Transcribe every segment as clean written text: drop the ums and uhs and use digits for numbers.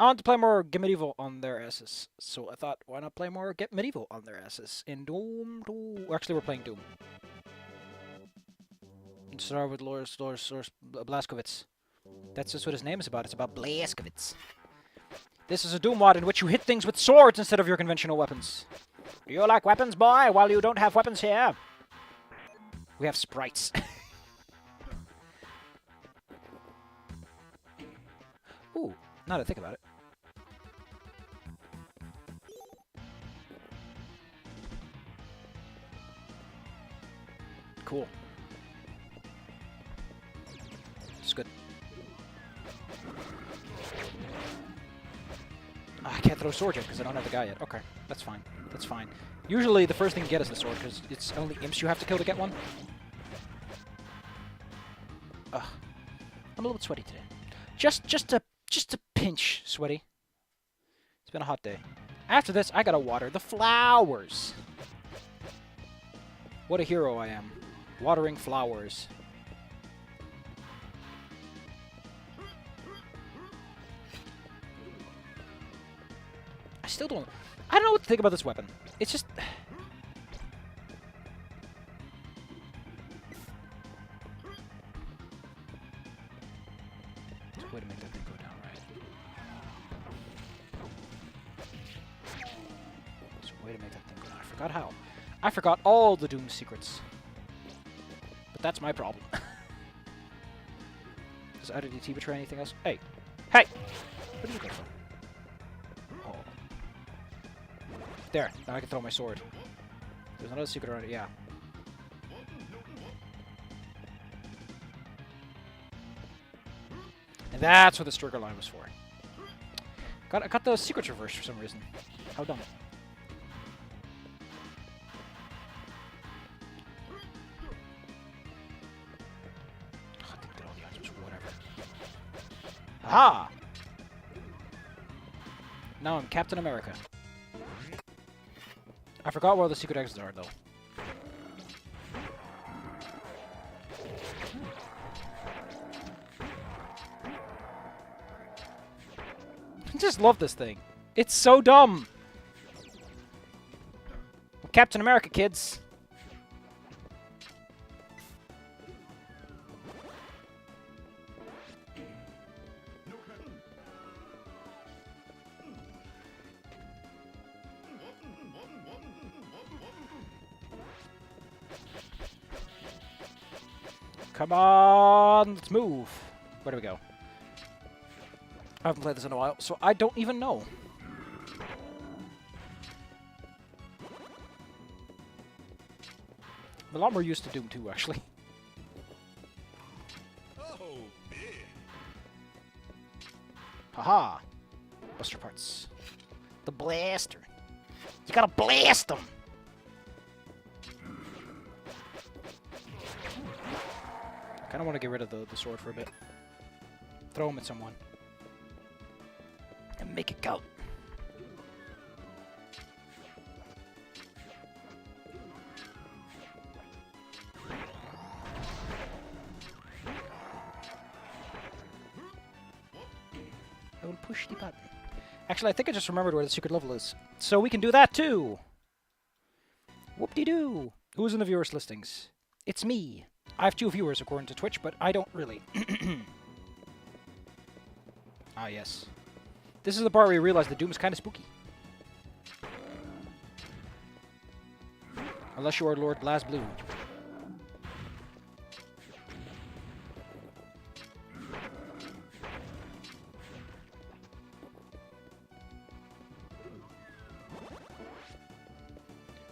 I want to play more Get Medieval on their asses, so I thought, why not play more Get Medieval on their asses in Doom 2? Actually, we're playing Doom. Start with Lors Blazkowicz. That's just what his name is about. It's about Blazkowicz. This is a Doom mod in which you hit things with swords instead of your conventional weapons. Do you like weapons, boy? Well, you don't have weapons here. We have sprites. Ooh, now that I think about it. Cool. It's good. Oh, I can't throw a sword yet because I don't have the guy yet. Okay, that's fine. That's fine. Usually the first thing you get is the sword because it's only imps you have to kill to get one. Ugh. I'm a little bit sweaty today. Just a pinch sweaty. It's been a hot day. After this, I gotta water the flowers. What a hero I am. Watering flowers. I don't know what to think about this weapon. It's just... There's a way to make that thing go down right. There's a way to make that thing go down. I forgot how. I forgot all the Doom secrets. But that's my problem. Does IDT betray anything else? Hey! Hey! What are you looking for? Oh. There. Now I can throw my sword. There's another secret around it. Yeah. And that's what the trigger line was for. I got those secrets reversed for some reason. How dumb. Oh, I didn't get all the items, whatever. Aha! Now I'm Captain America. I forgot where the secret exits are, though. I just love this thing. It's so dumb. Captain America, kids. Come on, let's move. Where do we go? I haven't played this in a while, so I don't even know. I'm a lot more used to Doom 2, actually. Oh, haha. Buster parts. The blaster. You gotta blast them! I kinda wanna get rid of the sword for a bit. Throw him at someone. And make it go. I will push the button. Actually, I think I just remembered where the secret level is. So we can do that too! Whoop-de-doo! Who's in the viewers listings? It's me. I have 2 viewers according to Twitch, but I don't really. Ah, yes. This is the part where you realize that Doom is kind of spooky. Unless you are Lord BlazBlue.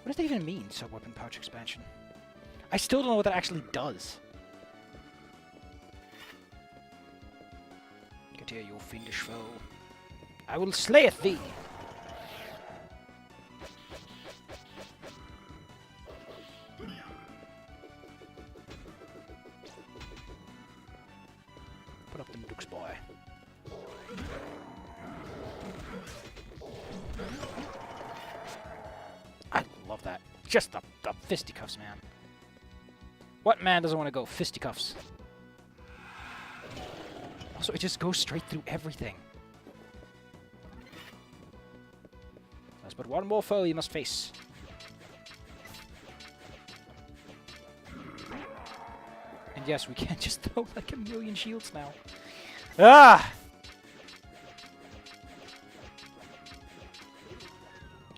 What does that even mean, sub-weapon pouch expansion? I still don't know what that actually does. Get here, you fiendish foe. I will slayeth thee! Put up the nukes, boy. I love that. Just the fisticuffs, man. What man doesn't want to go fisticuffs? Also, it just goes straight through everything. There's but one more foe you must face. And yes, we can't just throw like a million shields now. Ah!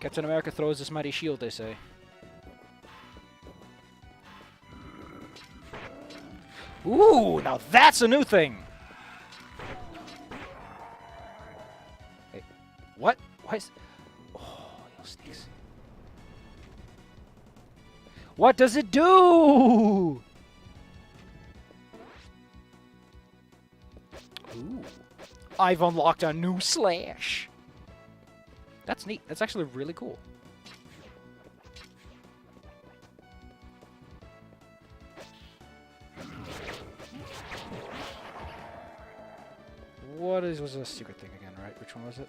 Captain America throws this mighty shield, they say. Ooh, now that's a new thing! Wait, what? Why is... Oh, you snakes. What does it do? Ooh. I've unlocked a new slash. That's neat. That's actually really cool. Was a secret thing again, right? Which one was it?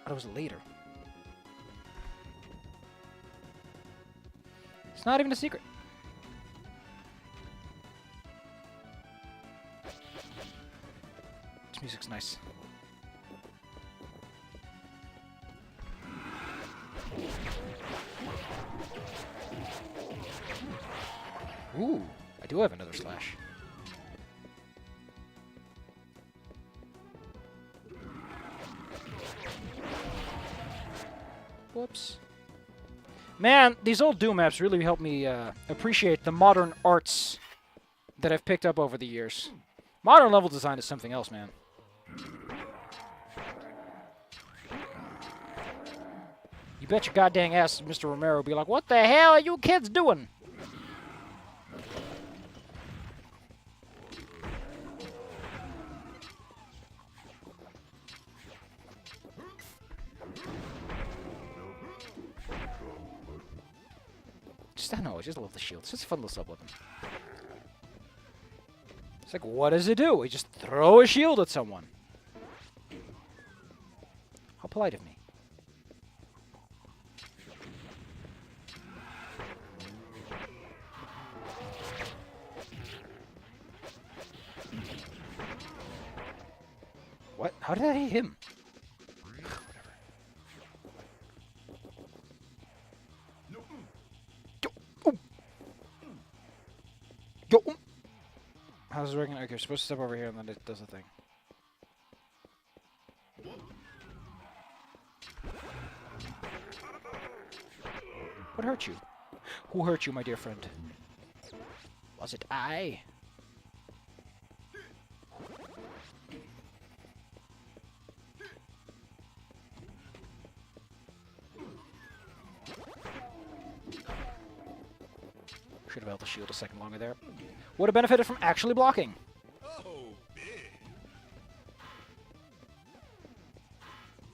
Oh, it was later. It's not even a secret. This music's nice. Ooh, I do have another slash. Whoops. Man, these old Doom maps really help me appreciate the modern arts that I've picked up over the years. Modern level design is something else, man. You bet your goddamn ass Mr. Romero will be like, what the hell are you kids doing? I know, I just love the shield. It's just a fun little sub-weapon. It's like, what does it do? We just throw a shield at someone. How polite of me. What? How did I hit him? How's it working? Okay, you're supposed to step over here and then it does a thing. What hurt you? Who hurt you, my dear friend? Was it I? Should have held the shield a second longer there. Would have benefited from actually blocking.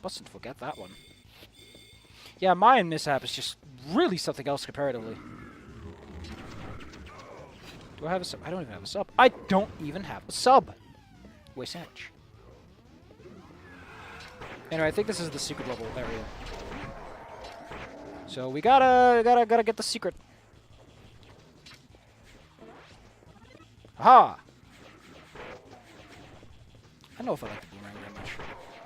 Mustn't forget that one. Yeah, my mishap is just really something else comparatively. Do I have a sub? I don't even have a sub. I don't even have a sub. Wait, sandwich. Anyway, I think this is the secret level area. So we gotta get the secret. Aha! I don't know if I like the boomerang very much.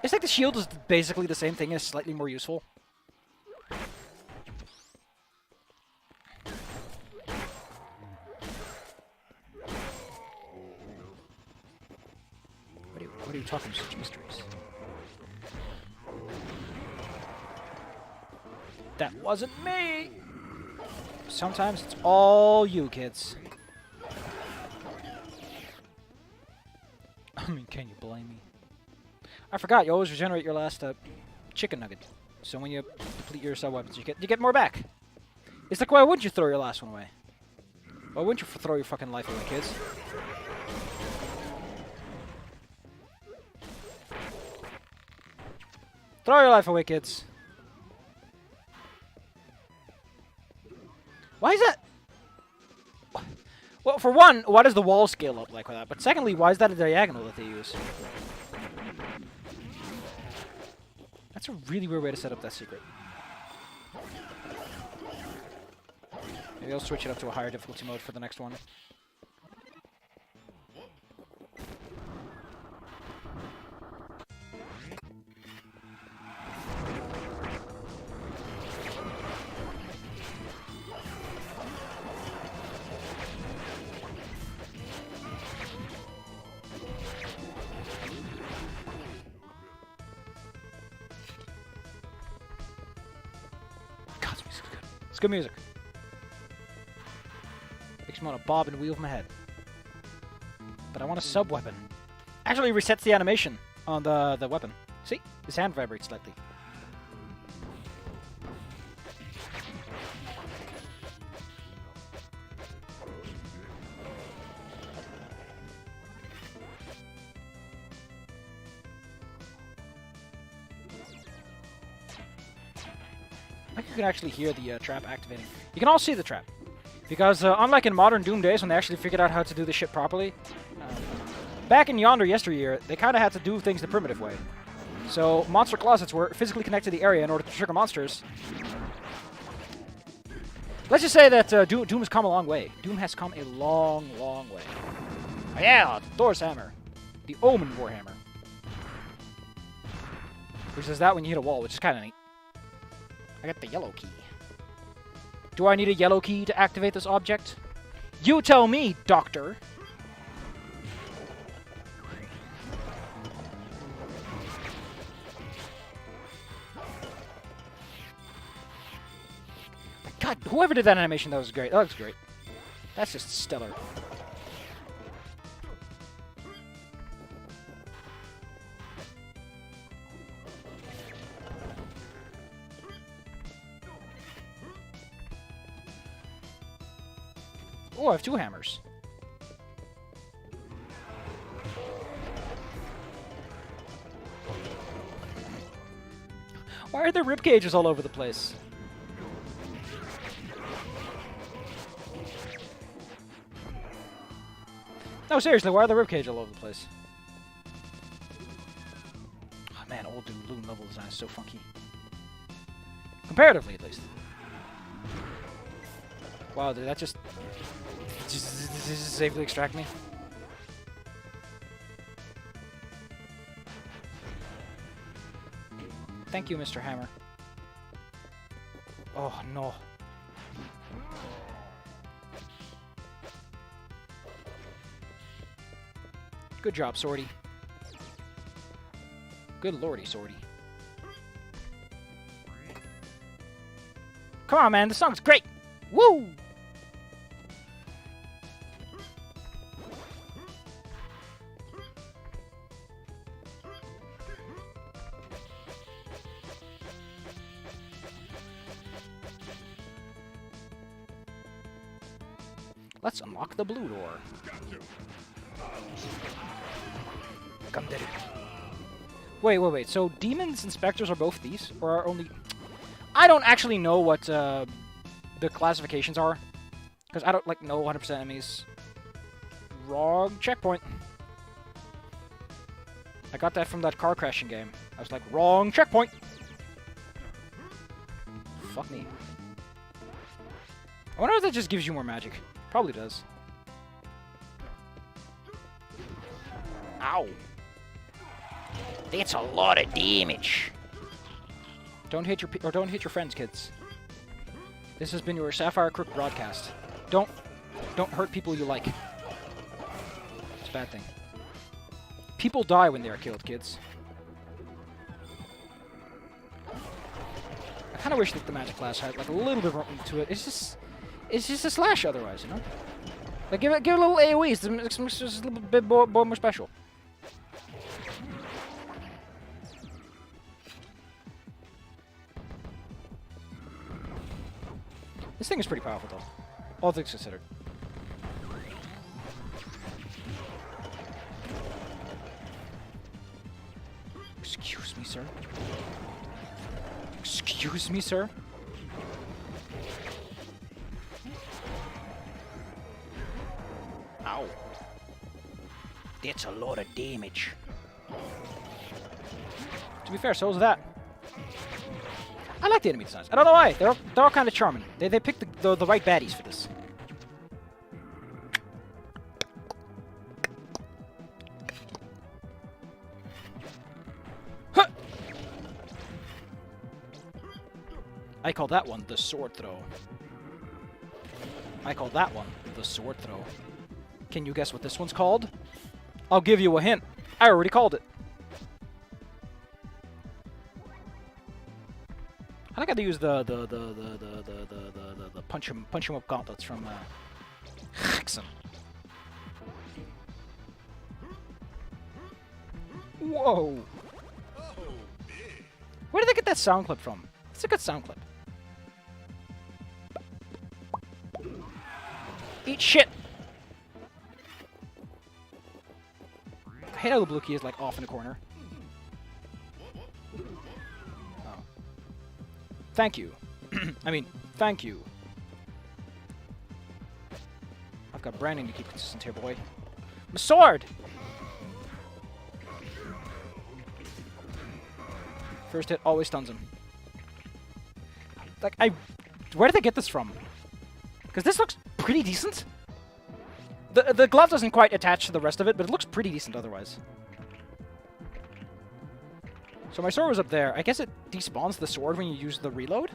It's like the shield is basically the same thing, it's slightly more useful. What are you talking such mysteries? That wasn't me! Sometimes it's all you, kids. I mean, can you blame me? I forgot, you always regenerate your last chicken nugget. So when you deplete your sub-weapons, you get more back. It's like, why wouldn't you throw your last one away? Why wouldn't you throw your fucking life away, kids? Throw your life away, kids. Why is that? Well, for one, why does the wall scale up like that? But secondly, why is that a diagonal that they use? That's a really weird way to set up that secret. Maybe I'll switch it up to a higher difficulty mode for the next one. It's good music. Makes me want to bob and weave my head. But I want a sub-weapon. Actually resets the animation on the weapon. See? His hand vibrates slightly. I think you can actually hear the trap activating. You can all see the trap. Because unlike in modern Doom days when they actually figured out how to do this shit properly, back in Yonder yesteryear, they kind of had to do things the primitive way. So monster closets were physically connected to the area in order to trigger monsters. Let's just say that Doom has come a long way. Doom has come a long, long way. Oh yeah, Thor's hammer. The Omen Warhammer. Which does that when you hit a wall, which is kind of neat. I got the yellow key. Do I need a yellow key to activate this object? You tell me, Doctor. God, whoever did that animation, that was great. That looks great. That's just stellar. Oh, I have 2 hammers. Why are there rib cages all over the place? No, seriously, why are the rib cage all over the place? Oh man, old Doom level design is so funky. Comparatively, at least. Wow, did that just safely extract me? Thank you, Mr. Hammer. Oh, no. Good job, Swordy. Good lordy, Swordy. Come on, man, this song's great! Woo! Let's unlock the blue door. Come get it. Wait. So demons and specters are both these? Or are only... I don't actually know what the classifications are. Because I don't, like, know 100% enemies. Wrong checkpoint. I got that from that car crashing game. I was like, wrong checkpoint! Fuck me. I wonder if that just gives you more magic. Probably does. Ow. That's a lot of damage. Don't hit your friends, kids. This has been your Sapphire Crook broadcast. Don't hurt people you like. It's a bad thing. People die when they are killed, kids. I kind of wish that the magic class had like a little bit more to it. It's just a slash otherwise, you know. Like give it a little AOEs. It's just a little bit more special. This thing is pretty powerful, though. All things considered. Excuse me, sir. Excuse me, sir. Ow. That's a lot of damage. To be fair, so is that. I like the enemy designs. I don't know why. They're all kind of charming. They picked the right baddies for this. Huh! I call that one the sword throw. I call that one the sword throw. Can you guess what this one's called? I'll give you a hint. I already called it. I think I use the punch 'em up gauntlets from Jackson. Whoa! Where did they get that sound clip from? It's a good sound clip. Eat shit! I hate how the blue key is like off in the corner. Oh. Thank you. I mean, thank you. I've got branding to keep consistent here, boy. My sword! First hit always stuns him. Like, where did they get this from? Because this looks pretty decent. The glove doesn't quite attach to the rest of it, but it looks pretty decent otherwise. So my sword was up there. I guess it despawns the sword when you use the reload?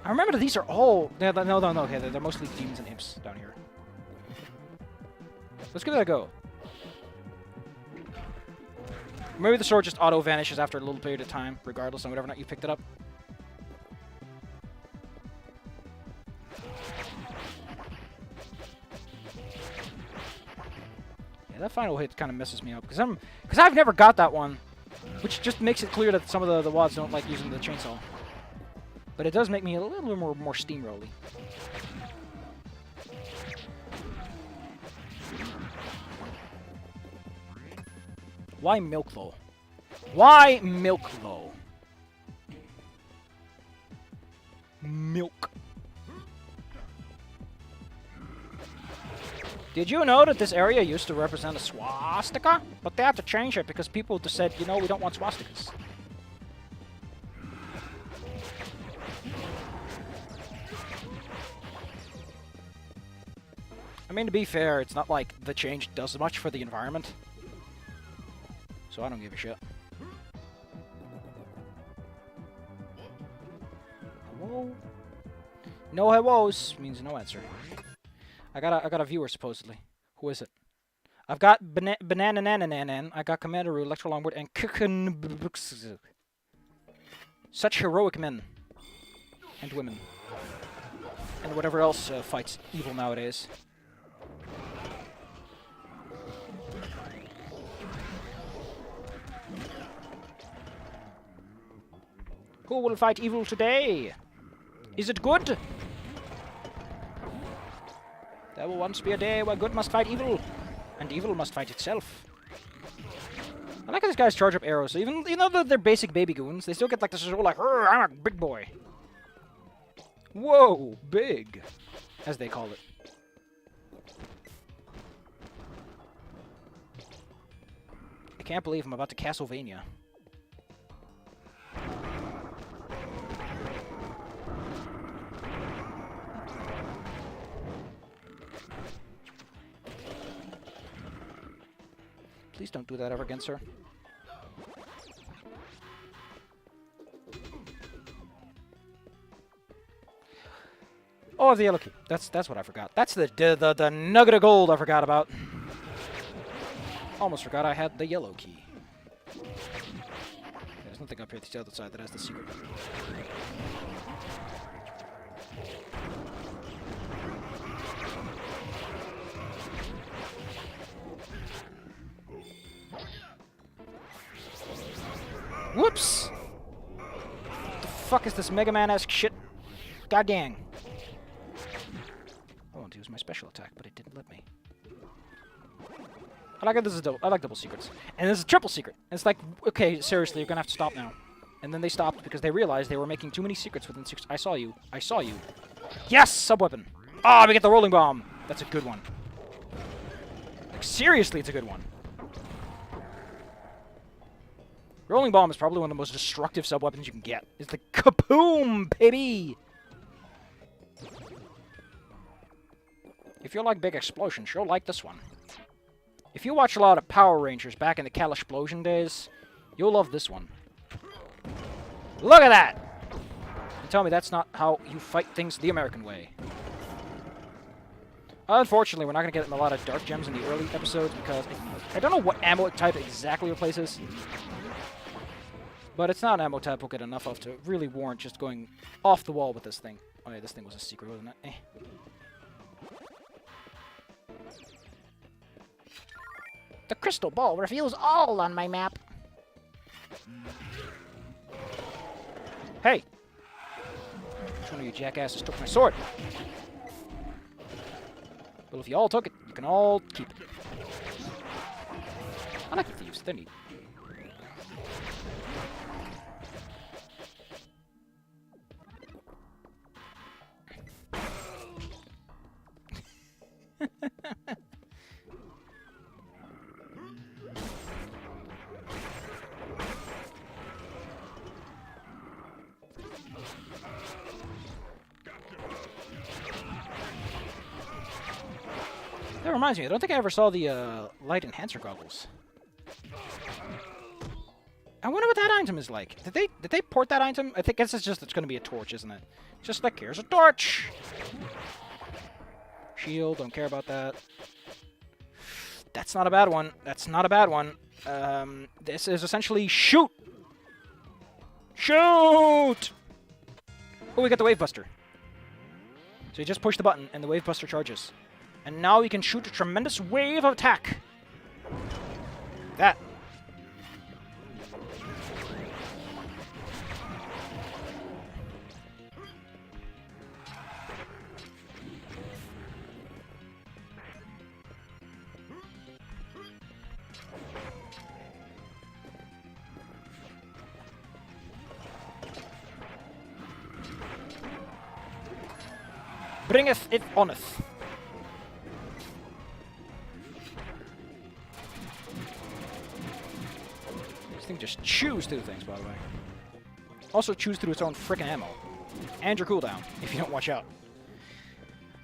I remember that these are all... No, okay, they're mostly demons and imps down here. Let's give that a go. Maybe the sword just auto-vanishes after a little period of time, regardless of whether or not you picked it up. Yeah, that final hit kind of messes me up, because I've never got that one, which just makes it clear that some of the wads don't like using the chainsaw. But it does make me a little bit more steamrolly. Why milk, though? Why milk, though? Milk. Did you know that this area used to represent a swastika? But they had to change it because people just said, you know, we don't want swastikas. I mean, to be fair, it's not like the change does much for the environment. So I don't give a shit. Hello? No hellos means no answer. I got a viewer supposedly. Who is it? I've got banana nananan. I got Commander Electro Longboard and Kukunbuksu. Such heroic men and women and whatever else fights evil nowadays. Who will fight evil today? Is it good? There will once be a day where good must fight evil, and evil must fight itself. I like how these guys charge up arrows, so even though they're basic baby goons, they still get like this whole like, I'm a big boy. Whoa, big, as they call it. I can't believe I'm about to Castlevania. Please don't do that ever again, sir. Oh, the yellow key. That's what I forgot. That's the nugget of gold I forgot about. Almost forgot I had the yellow key. There's nothing up here to the other side that has the secret. Whoops! What the fuck is this Mega Man-esque shit? God dang. I wanted to use my special attack, but it didn't let me. I like double secrets. And this is a triple secret. And it's like, okay, seriously, you're gonna have to stop now. And then they stopped because they realized they were making too many secrets within 6. I saw you. I saw you. Yes! Sub-weapon! Ah, we get the rolling bomb! That's a good one. Like, seriously, it's a good one. Rolling bomb is probably one of the most destructive sub-weapons you can get. It's the kaboom, baby! If you like big explosions, you'll like this one. If you watch a lot of Power Rangers back in the Cal-explosion days, you'll love this one. Look at that! And tell me that's not how you fight things the American way. Unfortunately, we're not going to get in a lot of Dark Gems in the early episodes because I don't know what ammo type exactly replaces. But it's not an ammo type we'll get enough of to really warrant just going off the wall with this thing. Oh yeah, this thing was a secret, wasn't it? The crystal ball reveals all on my map. Hey! Which one of you jackasses took my sword? Well, if you all took it, you can all keep it. I like the thieves. They're neat. That reminds me, I don't think I ever saw the light enhancer goggles. I wonder what that item is like. Did they port that item? I think it's going to be a torch, isn't it? Just like, here's a torch! Shield, don't care about that. That's not a bad one. That's not a bad one. This is essentially shoot! Shoot! Oh, we got the Wave Buster. So you just push the button and the Wave Buster charges. And now you can shoot a tremendous wave of attack. That. Bringeth it oneth. This thing just chews through things, by the way. Also chews through its own frickin' ammo. And your cooldown, if you don't watch out.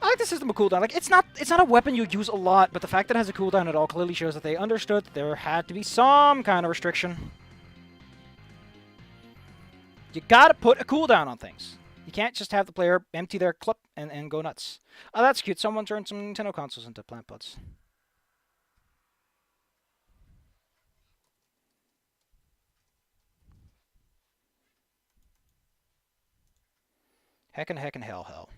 I like the system of cooldown. Like, it's not a weapon you use a lot, but the fact that it has a cooldown at all clearly shows that they understood that there had to be some kind of restriction. You gotta put a cooldown on things. You can't just have the player empty their clip and go nuts. Oh, that's cute. Someone turned some Nintendo consoles into plant pots. Heckin' hell.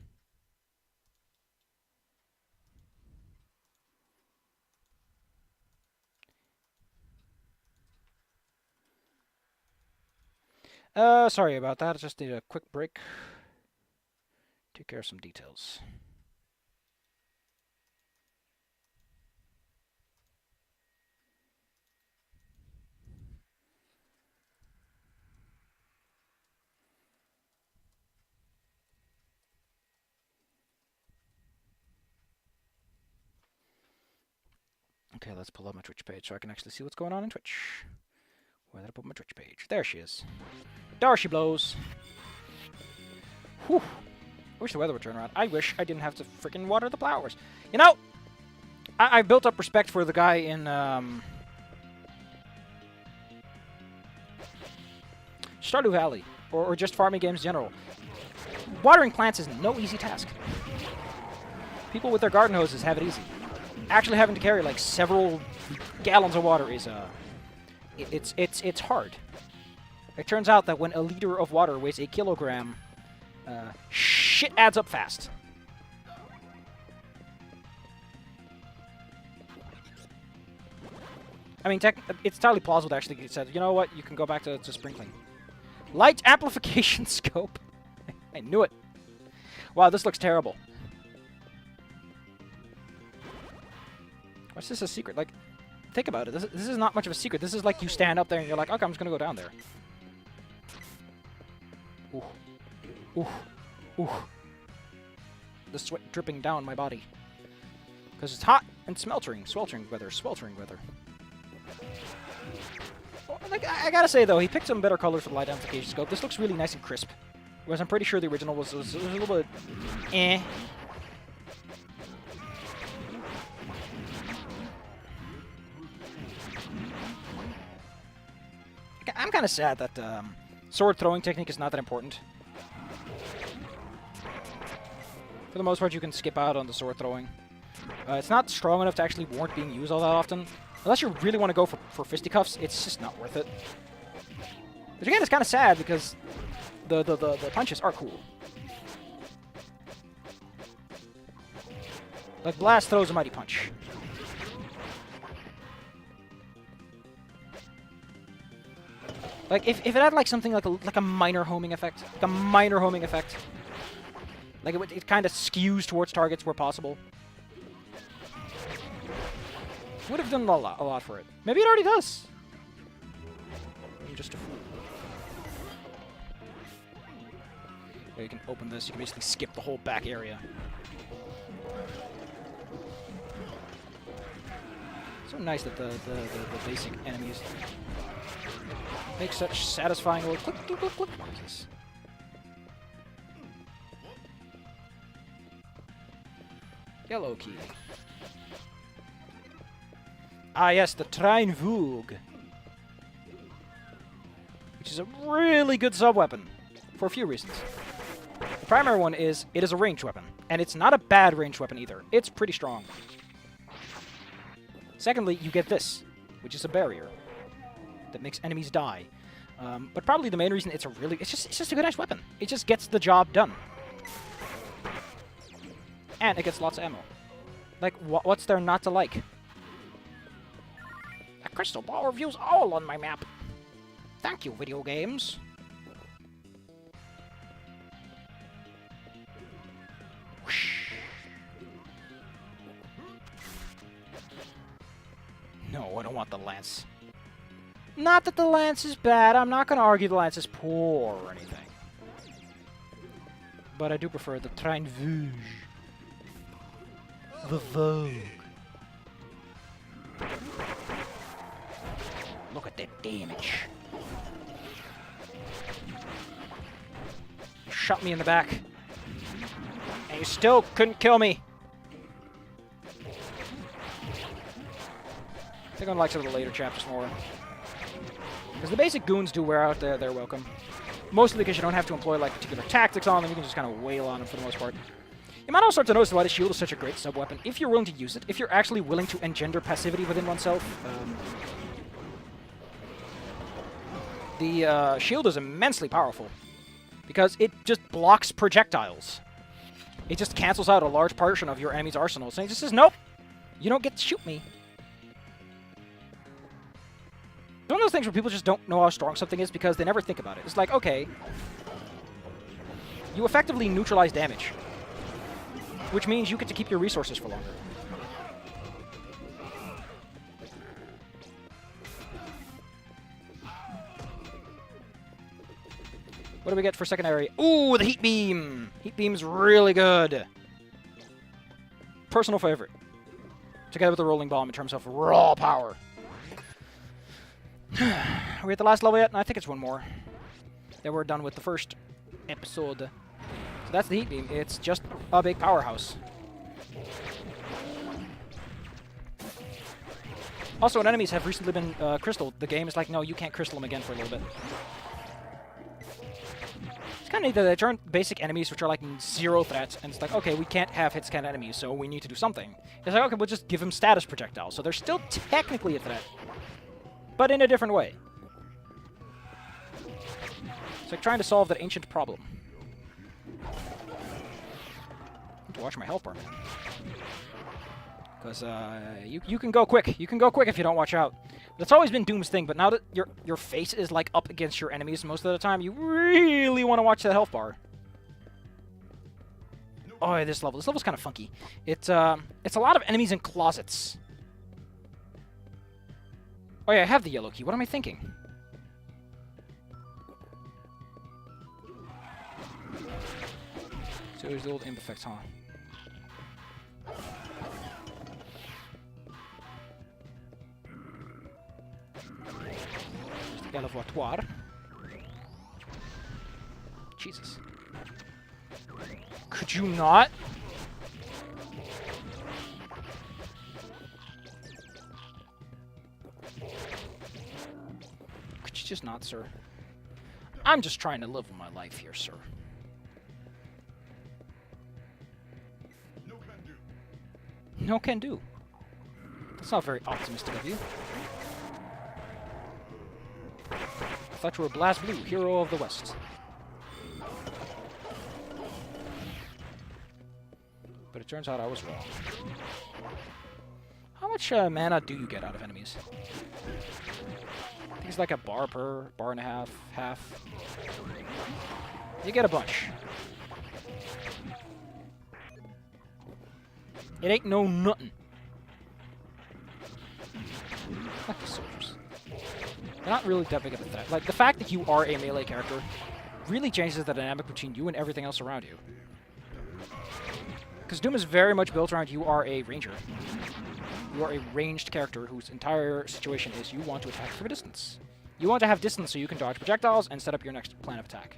Sorry about that. I just need a quick break. Take care of some details. Okay, let's pull up my Twitch page so I can actually see what's going on in Twitch. Where did I put my Twitch page? There she is. There she blows. Whew. I wish the weather would turn around. I wish I didn't have to freaking water the flowers. You know, I built up respect for the guy in Stardew Valley, or just farming games in general. Watering plants is no easy task. People with their garden hoses have it easy. Actually having to carry like several gallons of water is it's hard. It turns out that when a liter of water weighs a kilogram, shit adds up fast. I mean, it's entirely plausible to actually say, you know what, you can go back to sprinkling. Light amplification scope. I knew it. Wow, this looks terrible. What's this a secret? Like, think about it. This is not much of a secret. This is like you stand up there and you're like, okay, I'm just going to go down there. Ooh. Ooh. Ooh. The sweat dripping down my body. Because it's hot and sweltering weather. Well, like, I gotta say, though, he picked some better colors for the light amplification scope. This looks really nice and crisp. Whereas I'm pretty sure the original was a little bit... eh. I'm kind of sad that sword throwing technique is not that important. For the most part, you can skip out on the sword throwing. It's not strong enough to actually warrant being used all that often. Unless you really want to go for fisticuffs, it's just not worth it. Which again is kind of sad because the punches are cool. Like Blast throws a mighty punch. Like if it had like something like a minor homing effect, like it kind of skews towards targets where possible. Would have done a lot for it. Maybe it already does. I'm just a fool. Yeah, you can open this. You can basically skip the whole back area. So nice that the basic enemies make such satisfying little click, click, click, click noises. Yellow key. Ah yes, the Treinvoog. Which is a really good sub-weapon. For a few reasons. The primary one is, it is a ranged weapon. And it's not a bad ranged weapon either. It's pretty strong. Secondly, you get this, which is a barrier that makes enemies die. But probably the main reason it's just a good nice weapon. It just gets the job done. And it gets lots of ammo. Like, what's there not to like? A crystal ball reviews all on my map. Thank you, video games. Whoosh. No, I don't want the lance. Not that the lance is bad. I'm not going to argue the lance is poor or anything. But I do prefer the Treinvoog. The Vogue. Look at that damage. You shot me in the back. And you still couldn't kill me. I think I'm gonna like some of the later chapters more. Because the basic goons do wear out their welcome. Mostly because you don't have to employ like particular tactics on them. You can just kind of wail on them for the most part. You might also start to notice why the shield is such a great sub-weapon. If you're willing to use it, if you're actually willing to engender passivity within oneself, the shield is immensely powerful. Because it just blocks projectiles. It just cancels out a large portion of your enemy's arsenal. So it just says, nope, you don't get to shoot me. It's one of those things where people just don't know how strong something is because they never think about it. It's like, okay, you effectively neutralize damage. Which means you get to keep your resources for longer. What do we get for secondary? Ooh, the Heat Beam! Heat Beam's really good. Personal favorite. Together with the Rolling Bomb in terms of raw power. Are we at the last level yet? No, I think it's one more. Then we're done with the first episode. So that's the Heat Beam. It's just a big powerhouse. Also, when enemies have recently been crystalled, the game is like, no, you can't crystal them again for a little bit. It's kind of neat that they turn basic enemies, which are like 0 threats, and it's like, okay, we can't have hit scan enemies, so we need to do something. It's like, okay, we'll just give them status projectiles. So they're still technically a threat, but in a different way. It's like trying to solve that ancient problem. To watch my health bar, man. Because you can go quick. You can go quick if you don't watch out. That's always been Doom's thing, but now that your face is like up against your enemies most of the time, you really want to watch that health bar. Oh, yeah, this level's kind of funky. It's a lot of enemies in closets. Oh yeah, I have the yellow key. What am I thinking? So there's the old imp effects, huh? Elevatoire. Jesus. Could you not? Could you just not, sir? I'm just trying to live my life here, sir. No can do. That's not very optimistic of you. thought you were Blast Blue, hero of the West. But it turns out I was wrong. How much mana do you get out of enemies? I think it's like a bar and a half. You get a bunch. It ain't no nothing. Like the soldiers. They're not really that big of a threat. Like, the fact that you are a melee character really changes the dynamic between you and everything else around you. Because Doom is very much built around you are a ranger. You are a ranged character whose entire situation is you want to attack from a distance. You want to have distance so you can dodge projectiles and set up your next plan of attack.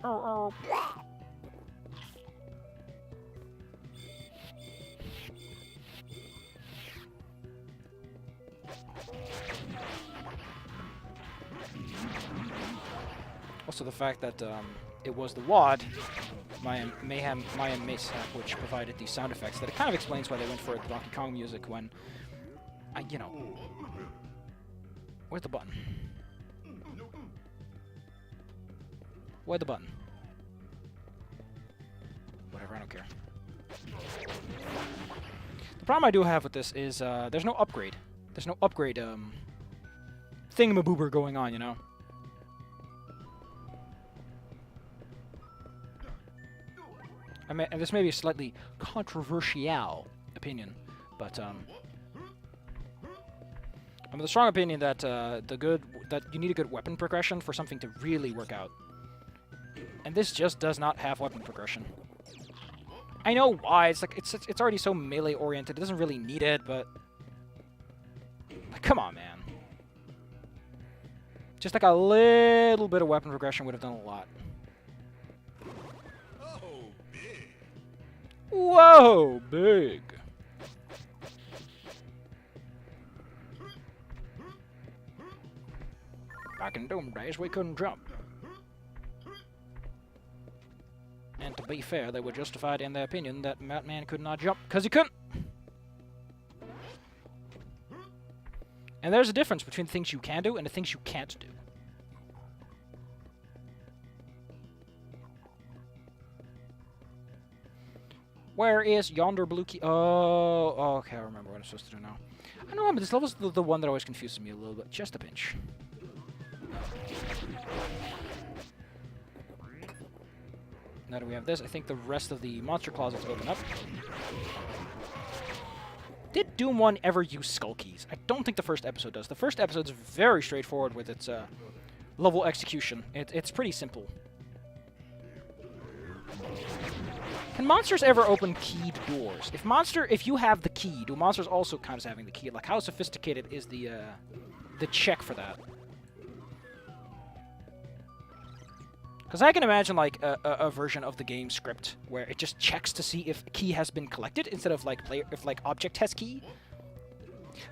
Oh. Also, the fact that it was the WAD, Mayhem Mishap, which provided these sound effects, that it kind of explains why they went for the Donkey Kong music when, you know, where's the button? Where's the button? Whatever, I don't care. The problem I do have with this is there's no upgrade. There's no upgrade thingamaboober going on, you know? I mean, and this may be a slightly controversial opinion, but I mean, the strong opinion that that you need a good weapon progression for something to really work out, and this just does not have weapon progression. I know why. It's like it's already so melee oriented. It doesn't really need it, but like, come on, man. Just like a little bit of weapon progression would have done a lot. Whoa, big. Back in Doom days, we couldn't jump. And to be fair, they were justified in their opinion that Batman could not jump, because he couldn't. And there's a difference between the things you can do and the things you can't do. Where is yonder blue key? Oh, okay, I remember what I'm supposed to do now. I know, but this level's the one that always confuses me a little bit. Just a pinch. Now that we have this, I think the rest of the monster closets open up. Did Doom 1 ever use skull keys? I don't think the first episode does. The first episode's very straightforward with its level execution. It's pretty simple. Can monsters ever open keyed doors? If you have the key, do monsters also count as having the key? Like, how sophisticated is the check for that? Because I can imagine, like, a version of the game script where it just checks to see if a key has been collected instead of, like, if, like, object has key.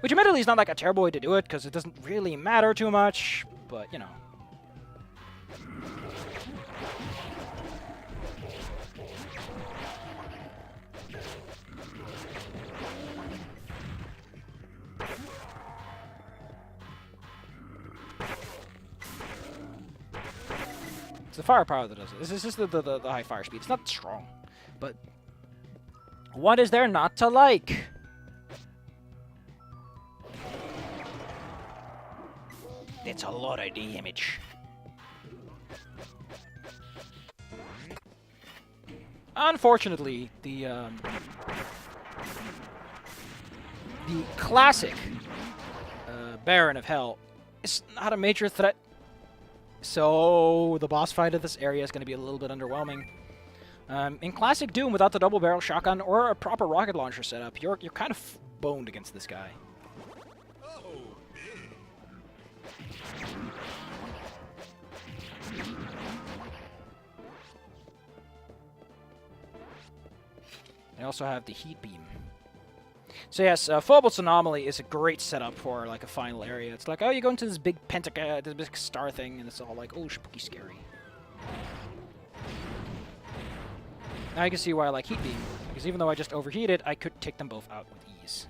Which, admittedly, is not, like, a terrible way to do it, because it doesn't really matter too much, but, you know. It's the firepower that does it. This is just the high fire speed. It's not strong, but what is there not to like? It's a lot of damage. Unfortunately, the classic Baron of Hell is not a major threat. So the boss fight of this area is going to be a little bit underwhelming. In classic Doom, without the double barrel shotgun or a proper rocket launcher setup, you're kind of boned against this guy. I also have the heat beam. So yes, Phobos Anomaly is a great setup for like a final area. It's like, oh, you go into this big this big star thing, and it's all like, oh, spooky, scary. Now you can see why I like Heat Beam, because even though I just overheated, I could take them both out with ease.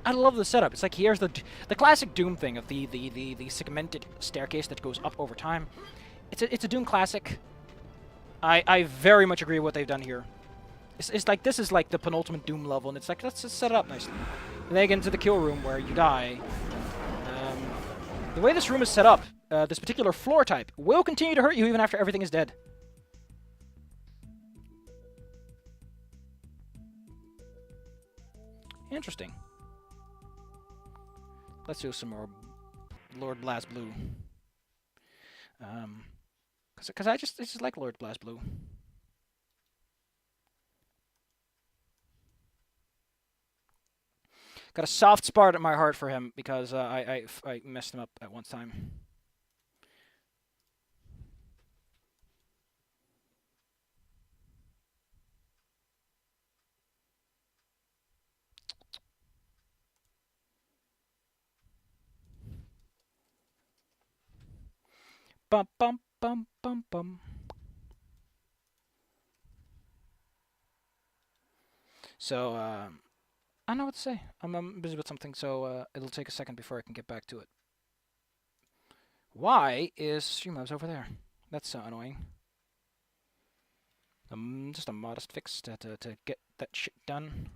I love the setup. It's like here's the classic Doom thing of the segmented staircase that goes up over time. It's a Doom classic. I very much agree with what they've done here. It's like this is like the penultimate Doom level, and it's like let's just set it up nicely. And then you get into the kill room where you die. The way this room is set up, this particular floor type will continue to hurt you even after everything is dead. Interesting. Let's do some more Lord Blast Blue. Cause I just like Lord Blast Blue. Got a soft spot in my heart for him because I messed him up at one time. Bum bum bum bum bum. So I don't know what to say. I'm busy with something, so it'll take a second before I can get back to it. Why is Streamlabs over there? That's so annoying. Just a modest fix to get that shit done.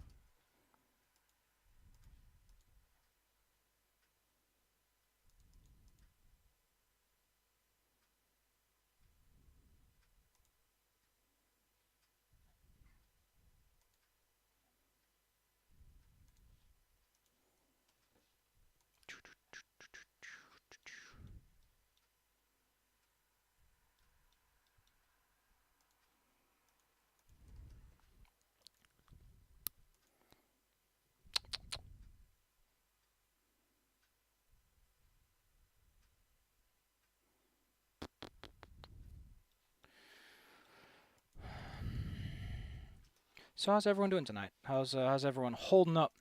So how's everyone doing tonight? How's everyone holding up?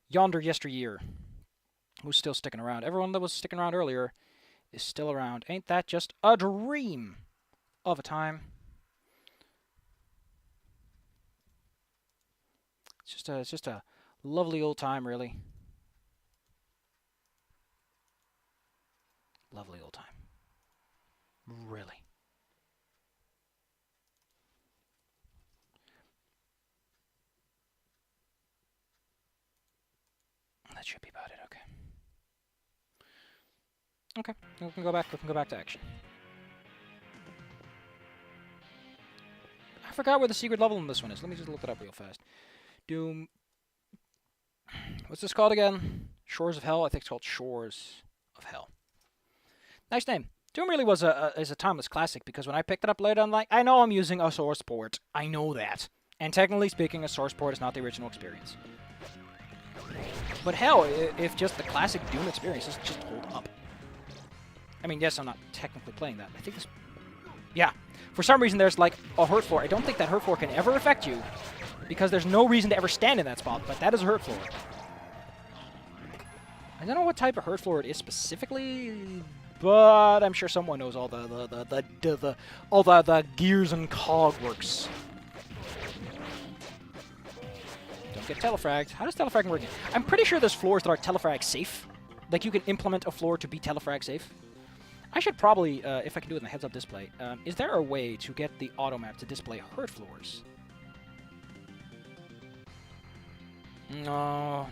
Yonder yesteryear. Who's still sticking around? Everyone that was sticking around earlier is still around. Ain't that just a dream of a time? It's just a lovely old time, really. Lovely old time. Really. That should be about it. Okay. Okay. We can go back. We can go back to action. I forgot where the secret level in this one is. Let me just look it up real fast. Doom. What's this called again? Shores of Hell. I think it's called Shores of Hell. Nice name. Doom really was is a timeless classic because when I picked it up later, I'm like, I know I'm using a source port. I know that. And technically speaking, a source port is not the original experience. But hell, if just the classic Doom experience doesn't just hold up. I mean, yes, I'm not technically playing that. I think this... Yeah. For some reason, there's like a hurt floor. I don't think that hurt floor can ever affect you because there's no reason to ever stand in that spot, but that is a hurt floor. I don't know what type of hurt floor it is specifically, but I'm sure someone knows all the gears and cog works. Don't get telefragged. How does telefragging work? I'm pretty sure there's floors that are telefrag safe. Like you can implement a floor to be telefrag safe. I should probably, if I can do it in the heads-up display, is there a way to get the auto map to display hurt floors? No.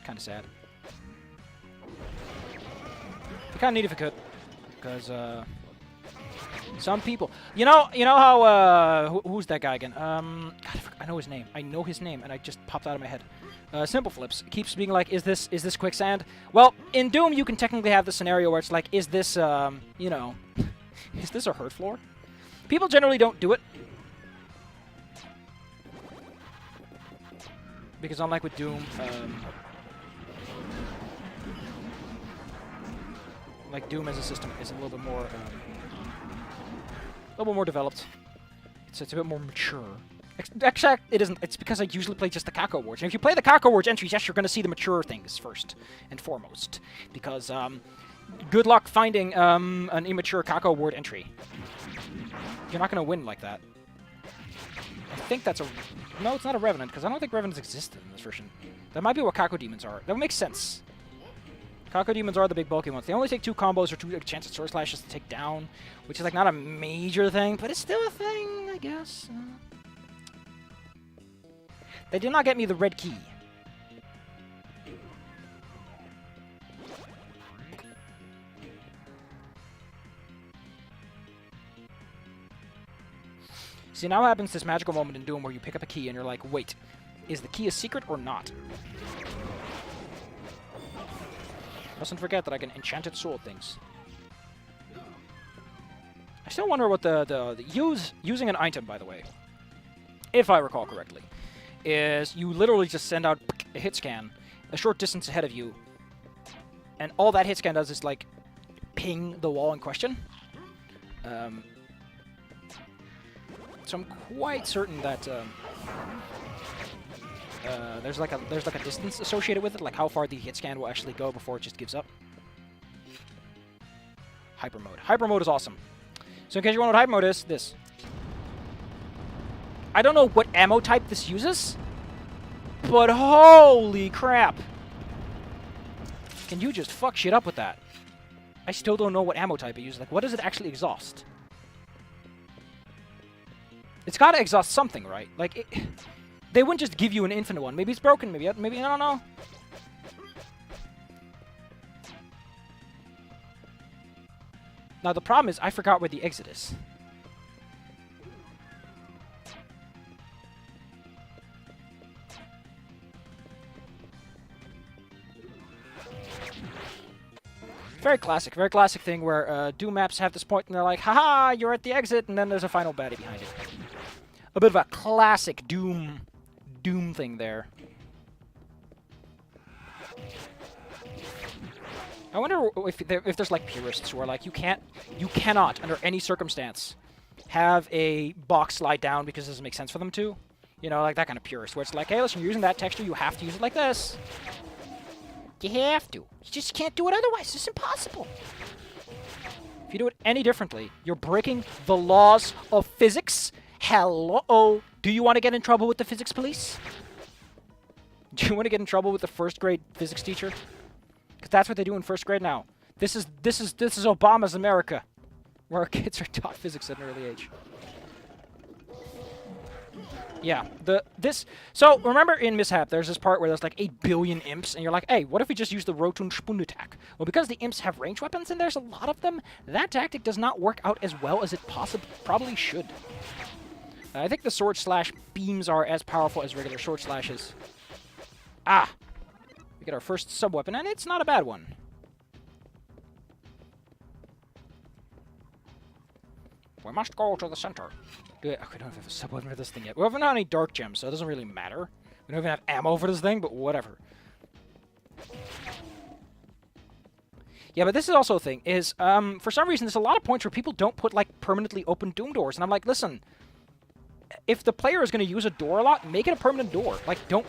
Kind of sad. I kind of need if I could, because some people, you know how who's that guy again? God, I know his name. I know his name, and I just popped out of my head. Simple Flips keeps being like, is this quicksand? Well, in Doom, you can technically have the scenario where it's like, is this you know, is this a hurt floor? People generally don't do it. Because unlike with Doom, like Doom as a system is a little bit more developed. It's a bit more mature. Actually, it isn't. It's because I usually play just the Kako Wards. And if you play the Kako Wards entries, yes, you're going to see the mature things first and foremost. Because good luck finding an immature Kako Ward entry. You're not going to win like that. I think that's a... No, it's not a Revenant, because I don't think Revenants existed in this version. That might be what Kako Demons are. That would make sense. Kako Demons are the big bulky ones. They only take 2 combos or 2 chance at Sword Slashes to take down, which is like not a major thing, but it's still a thing, I guess. They did not get me the red key. See, now happens this magical moment in Doom where you pick up a key and you're like, wait, is the key a secret or not? Mustn't forget that I can enchanted sword things. I still wonder what using an item, by the way, if I recall correctly, is you literally just send out a hit scan a short distance ahead of you, and all that hit scan does is like ping the wall in question. So I'm quite certain that there's like a distance associated with it, like how far the hit scan will actually go before it just gives up. Hyper mode. Hyper mode is awesome. So in case you wonder what hyper mode is, this. I don't know what ammo type this uses, but holy crap! Can you just fuck shit up with that? I still don't know what ammo type it uses. Like, what does it actually exhaust? It's gotta exhaust something, right? Like, they wouldn't just give you an infinite one. Maybe it's broken, maybe I don't know. Now, the problem is, I forgot where the exit is. Very classic thing where Doom maps have this point and they're like, haha, you're at the exit, and then there's a final baddie behind it. A bit of a classic Doom thing there. I wonder if there's like purists who are like, you cannot under any circumstance have a box slide down because it doesn't make sense for them to. You know, like that kind of purist where it's like, hey, listen, you're using that texture, you have to use it like this. You have to. You just can't do it otherwise. It's impossible. If you do it any differently, you're breaking the laws of physics. Hello. Do you want to get in trouble with the physics police? Do you want to get in trouble with the first grade physics teacher? Because that's what they do in first grade now. This is Obama's America, where our kids are taught physics at an early age. Yeah, so remember in Mishap, there's this part where there's like 8 billion imps, and you're like, hey, what if we just use the Rotund Spoon attack? Well, because the imps have ranged weapons and there's a lot of them, that tactic does not work out as well as it probably should. I think the sword slash beams are as powerful as regular sword slashes. Ah! We get our first sub-weapon, and it's not a bad one. We must go to the center. Okay, we don't have a sub-weapon for this thing yet. We haven't had any dark gems, so it doesn't really matter. We don't even have ammo for this thing, but whatever. Yeah, but this is also a thing, is, for some reason, there's a lot of points where people don't put, like, permanently open Doom doors, and I'm like, listen, if the player is going to use a door a lot, make it a permanent door. Like, don't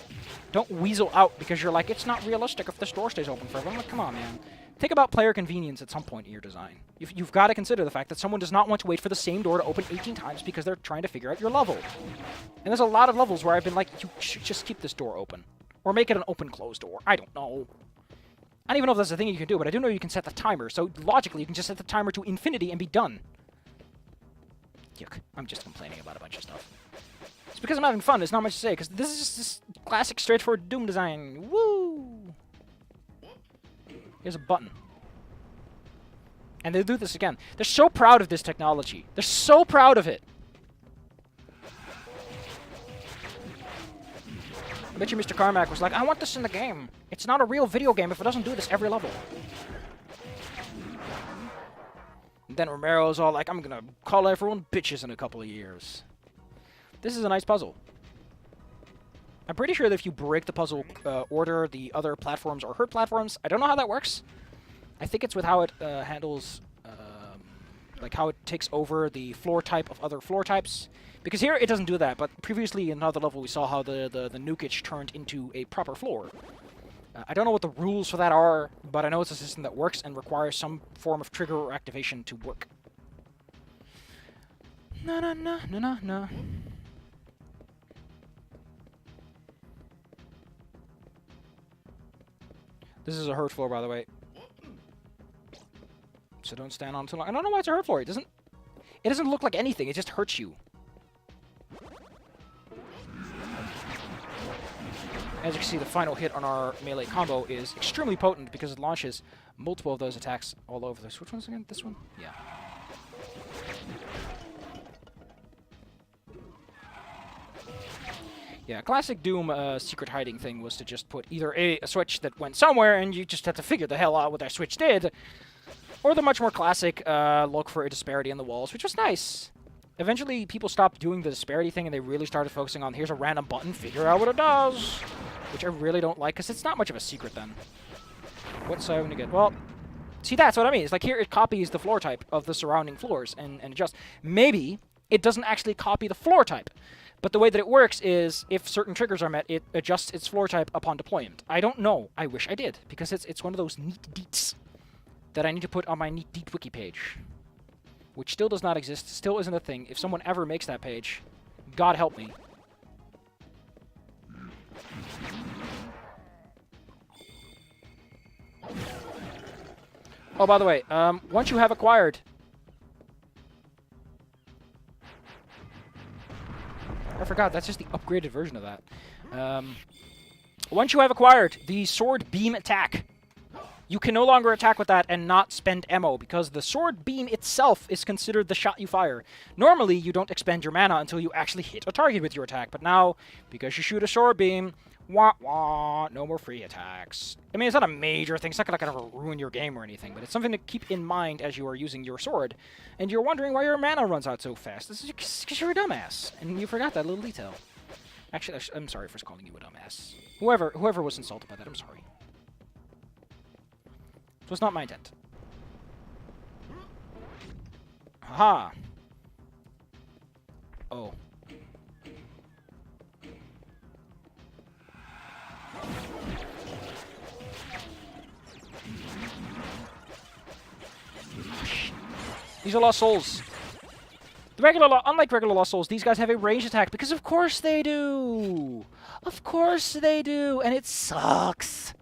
weasel out because you're like, it's not realistic if this door stays open forever. I'm like, come on, man. Think about player convenience at some point in your design. You've got to consider the fact that someone does not want to wait for the same door to open 18 times because they're trying to figure out your level. And there's a lot of levels where I've been like, you should just keep this door open. Or make it an open-close door. I don't know. I don't even know if that's a thing you can do, but I do know you can set the timer. So logically, you can just set the timer to infinity and be done. Yuck. I'm just complaining about a bunch of stuff. It's because I'm having fun. There's not much to say, because this is just this classic, straightforward Doom design. Woo! Here's a button. And they do this again. They're so proud of this technology. They're so proud of it. I bet you Mr. Carmack was like, I want this in the game. It's not a real video game if it doesn't do this every level. And then Romero's all like, I'm gonna call everyone bitches in a couple of years. This is a nice puzzle. I'm pretty sure that if you break the puzzle order, the other platforms are hurt platforms. I don't know how that works. I think it's with how it handles, like how it takes over the floor type of other floor types. Because here it doesn't do that, but previously in another level we saw how the nukage turned into a proper floor. I don't know what the rules for that are, but I know it's a system that works and requires some form of trigger or activation to work. No. This is a hurt floor, by the way. So don't stand on too long. I don't know why it's a hurt floor. It doesn't look like anything. It just hurts you. As you can see, the final hit on our melee combo is extremely potent because it launches multiple of those attacks all over this. Which one's again? This one? Yeah. Yeah, classic Doom secret hiding thing was to just put either a switch that went somewhere and you just had to figure the hell out what that switch did, or the much more classic look for a disparity in the walls, which was nice. Eventually, people stopped doing the disparity thing and they really started focusing on, here's a random button, figure out what it does, which I really don't like because it's not much of a secret then. What's I going to get? Well, see, that's what I mean. It's like here it copies the floor type of the surrounding floors and adjusts. Maybe it doesn't actually copy the floor type. But the way that it works is, if certain triggers are met, it adjusts its floor type upon deployment. I don't know. I wish I did, because it's one of those neat deets that I need to put on my neat deet wiki page, which still does not exist, still isn't a thing. If someone ever makes that page, God help me. Oh, by the way, once you have acquired... I forgot, that's just the upgraded version of that. Once you have acquired the sword beam attack, you can no longer attack with that and not spend ammo, because the sword beam itself is considered the shot you fire. Normally, you don't expend your mana until you actually hit a target with your attack, but now, because you shoot a sword beam, wah wah, no more free attacks. I mean, it's not a major thing, it's not gonna ruin your game or anything, but it's something to keep in mind as you are using your sword, and you're wondering why your mana runs out so fast. This is because you're a dumbass, and you forgot that little detail. Actually, I'm sorry for calling you a dumbass. Whoever was insulted by that, I'm sorry. It was not my intent. Haha. Oh. These are Lost Souls. Unlike regular Lost Souls, these guys have a ranged attack, because of course they do! Of course they do! And it sucks!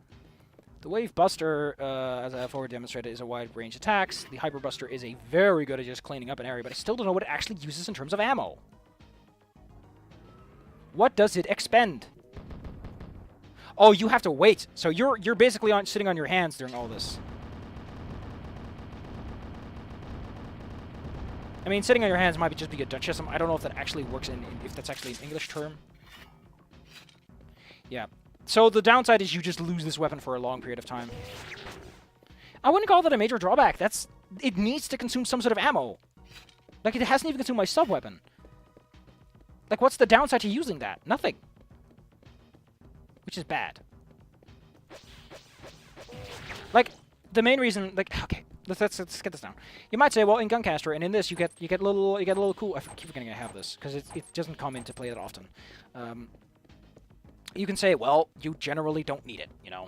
The Wave Buster, as I have already demonstrated, is a wide range attacks. The Hyper Buster is a very good at just cleaning up an area, but I still don't know what it actually uses in terms of ammo. What does it expend? Oh, you have to wait. So you're basically sitting on your hands during all this. I mean, sitting on your hands might just be a Dutchism. I don't know if that actually works if that's actually an English term. Yeah. So the downside is you just lose this weapon for a long period of time. I wouldn't call that a major drawback. It needs to consume some sort of ammo. Like, it hasn't even consumed my sub-weapon. Like, what's the downside to using that? Nothing. Which is bad. Like, the main reason, like, okay, let's get this down. You might say, well, in Guncaster and in this, you get a little cool. I keep forgetting I have this because it doesn't come into play that often. You can say, well, you generally don't need it, you know.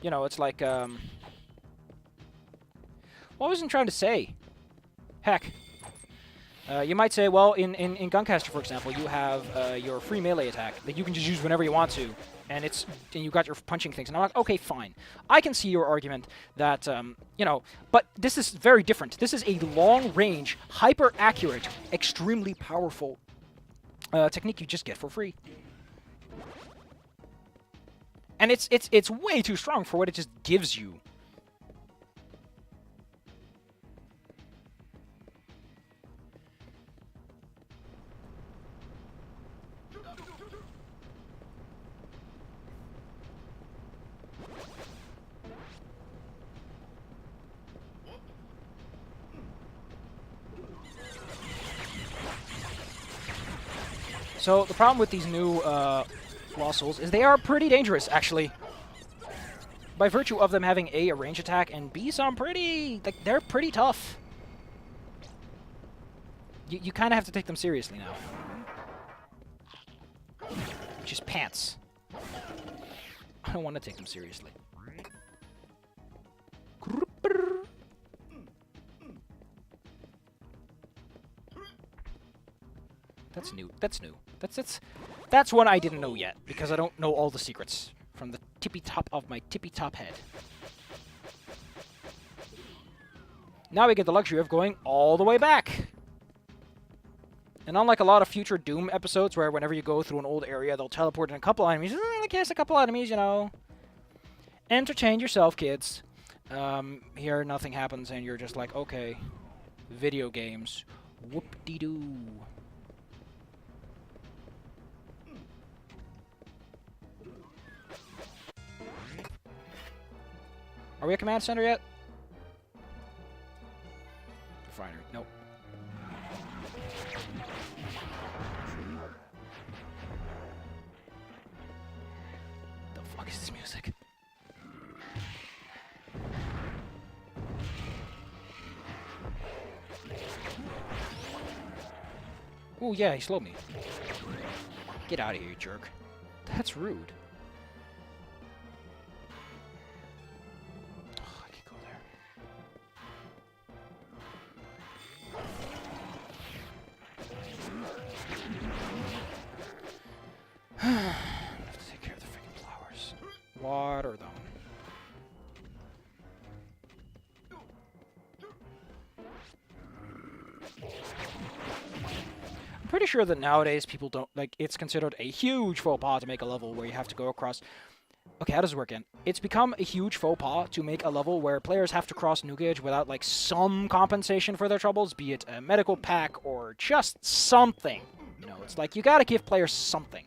You know, it's like, what was I trying to say? Heck. You might say, well, in Guncaster, for example, you have your free melee attack that you can just use whenever you want to, and you got your punching things. And I'm like, okay, fine. I can see your argument that, you know, but this is very different. This is a long-range, hyper-accurate, extremely powerful technique you just get for free. And it's way too strong for what it just gives you. So the problem with these new Lost Souls is they are pretty dangerous, actually. By virtue of them having A, a range attack, and B, some pretty... like, they're pretty tough. You kind of have to take them seriously now. Which is pants. I don't want to take them seriously. That's new. That's new. That's one I didn't know yet, because I don't know all the secrets from the tippy top of my tippy top head. Now we get the luxury of going all the way back. And unlike a lot of future Doom episodes where whenever you go through an old area, they'll teleport in a couple enemies. Like, here's a couple enemies, you know. Entertain yourself, kids. Here, nothing happens, and you're just like, okay. Video games. Whoop-de-doo. Are we at command center yet? Refinery. Nope. The fuck is this music? Oh yeah, he slowed me. Get out of here, you jerk. That's rude. Oh, I can go there. I have to take care of the freaking flowers. Water them. I'm pretty sure that nowadays people don't, like, it's considered a huge faux pas to make a level where you have to go across. Okay, how does it work in? It's become a huge faux pas to make a level where players have to cross New Gauge without, like, some compensation for their troubles, be it a medical pack or just something. You know, it's like, you gotta give players something.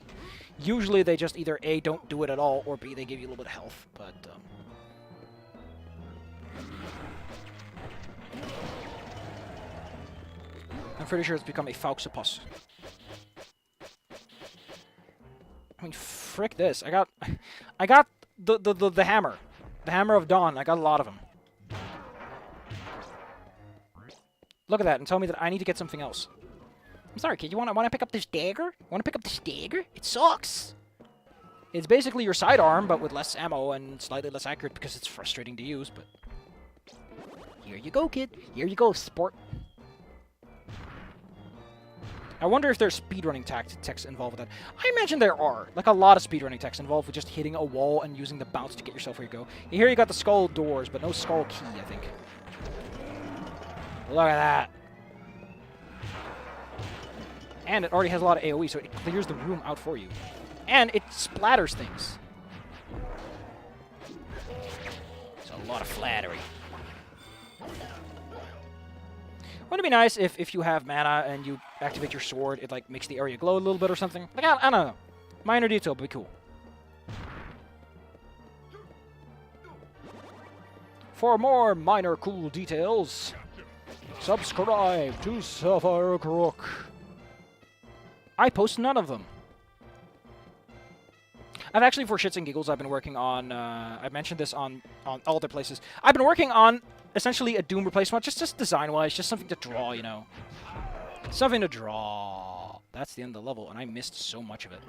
Usually they just either A, don't do it at all, or B, they give you a little bit of health, but, I'm pretty sure it's become a fauxpas. I mean, frick this. I got the hammer. The Hammer of Dawn. I got a lot of them. Look at that and tell me that I need to get something else. I'm sorry, kid. You wanna pick up this dagger? Wanna pick up this dagger? It sucks. It's basically your sidearm, but with less ammo and slightly less accurate because it's frustrating to use, but... Here you go, kid. Here you go, sport. I wonder if there's speedrunning tactics involved with that. I imagine there are. Like, a lot of speedrunning tactics involved with just hitting a wall and using the bounce to get yourself where you go. Here you got the skull doors, but no skull key, I think. Look at that. And it already has a lot of AoE, so it clears the room out for you. And it splatters things. It's a lot of flattery. Wouldn't it be nice if you have mana and you activate your sword, it like makes the area glow a little bit or something? Like, I don't know. Minor detail, but be cool. For more minor cool details, subscribe to Sapphire Crook. I post none of them. I've actually, for shits and giggles, I've been working on, I've mentioned this on all other places. I've been working on essentially a Doom replacement, just design-wise, just something to draw, you know. Something to draw. That's the end of the level, and I missed so much of it.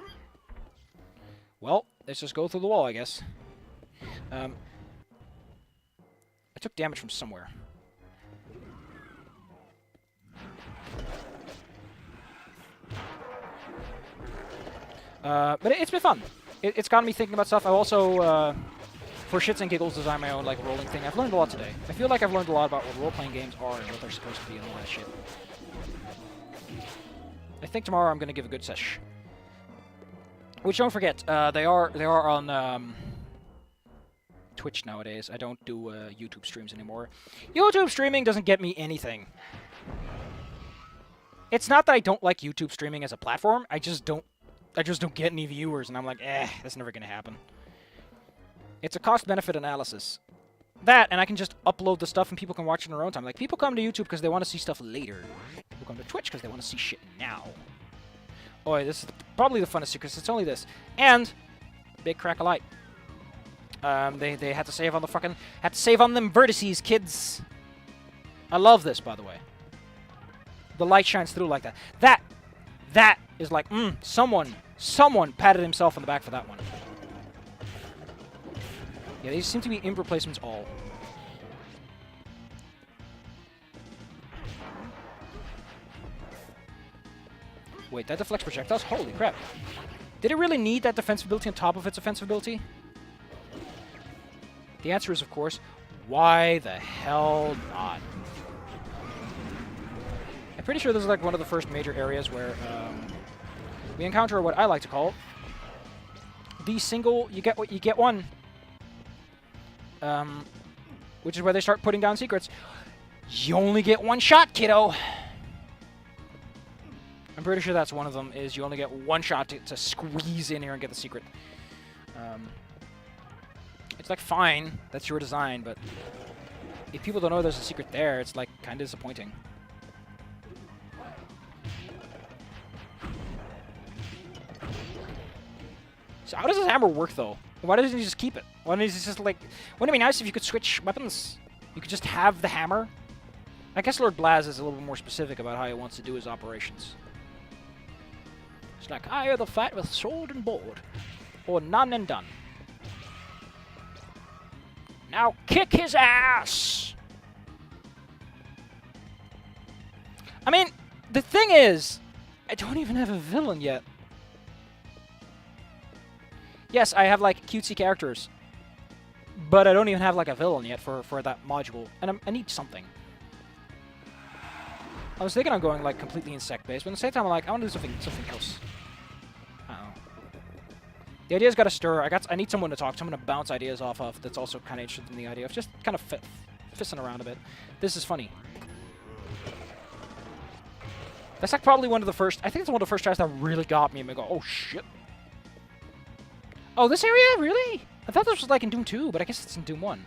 Well, let's just go through the wall, I guess. I took damage from somewhere. But it's been fun. It's gotten me thinking about stuff. I've also, for shits and giggles, designed my own like rolling thing. I've learned a lot today. I feel like I've learned a lot about what role-playing games are and what they're supposed to be and all that shit. I think tomorrow I'm going to give a good sesh. Which, don't forget, they are on Twitch nowadays. I don't do YouTube streams anymore. YouTube streaming doesn't get me anything. It's not that I don't like YouTube streaming as a platform. I just don't get any viewers, and I'm like, that's never gonna happen. It's a cost-benefit analysis. That, and I can just upload the stuff and people can watch it in their own time. Like, people come to YouTube because they want to see stuff later. People come to Twitch because they want to see shit now. Boy, this is probably the funnest secret. It's only this. And, big crack of light. They had to save on the fucking... Had to save on them vertices, kids. I love this, by the way. The light shines through like that. That is like, someone patted himself on the back for that one. Yeah, these seem to be imp replacements all. Wait, that deflects projectiles? Holy crap. Did it really need that defensive ability on top of its offensive ability? The answer is, of course, why the hell not? I'm pretty sure this is like one of the first major areas where we encounter what I like to call the single you get what you get one. Which is where they start putting down secrets. You only get one shot, kiddo. I'm pretty sure that's one of them, is you only get one shot to squeeze in here and get the secret. It's like fine, that's your design, but if people don't know there's a secret there, it's like kind of disappointing. So how does this hammer work though? Why doesn't he just keep it? Why doesn't he just like... Wouldn't it be nice if you could switch weapons? You could just have the hammer? I guess Lord Blaz is a little bit more specific about how he wants to do his operations. It's like, I either fight with sword and board, or none and done. Now kick his ass! I mean, the thing is, I don't even have a villain yet. Yes, I have, like, cutesy characters. But I don't even have, like, a villain yet for that module. And I need something. I was thinking of going, like, completely insect-based, but at the same time, I'm like, I want to do something else. I don't know. The idea's got to stir. I need someone to talk to, someone to bounce ideas off of that's also kind of interested in the idea of just kind of fissing around a bit. This is funny. That's, like, probably one of the first... I think it's one of the first tries that really got me and I go, oh, shit. Oh, this area? Really? I thought this was like in Doom 2, but I guess it's in Doom 1.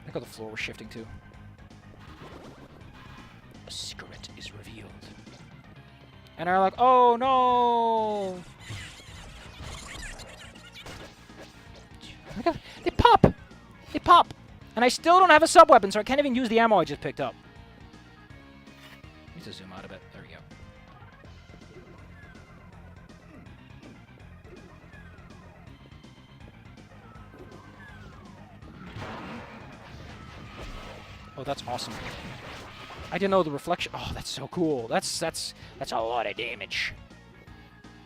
Look how the floor was shifting too. A secret is revealed. And they're like, oh no! Look at, they pop! They pop! And I still don't have a sub-weapon, so I can't even use the ammo I just picked up. To zoom out a bit. There we go. Oh, that's awesome. I didn't know the reflection. Oh, that's so cool. That's a lot of damage.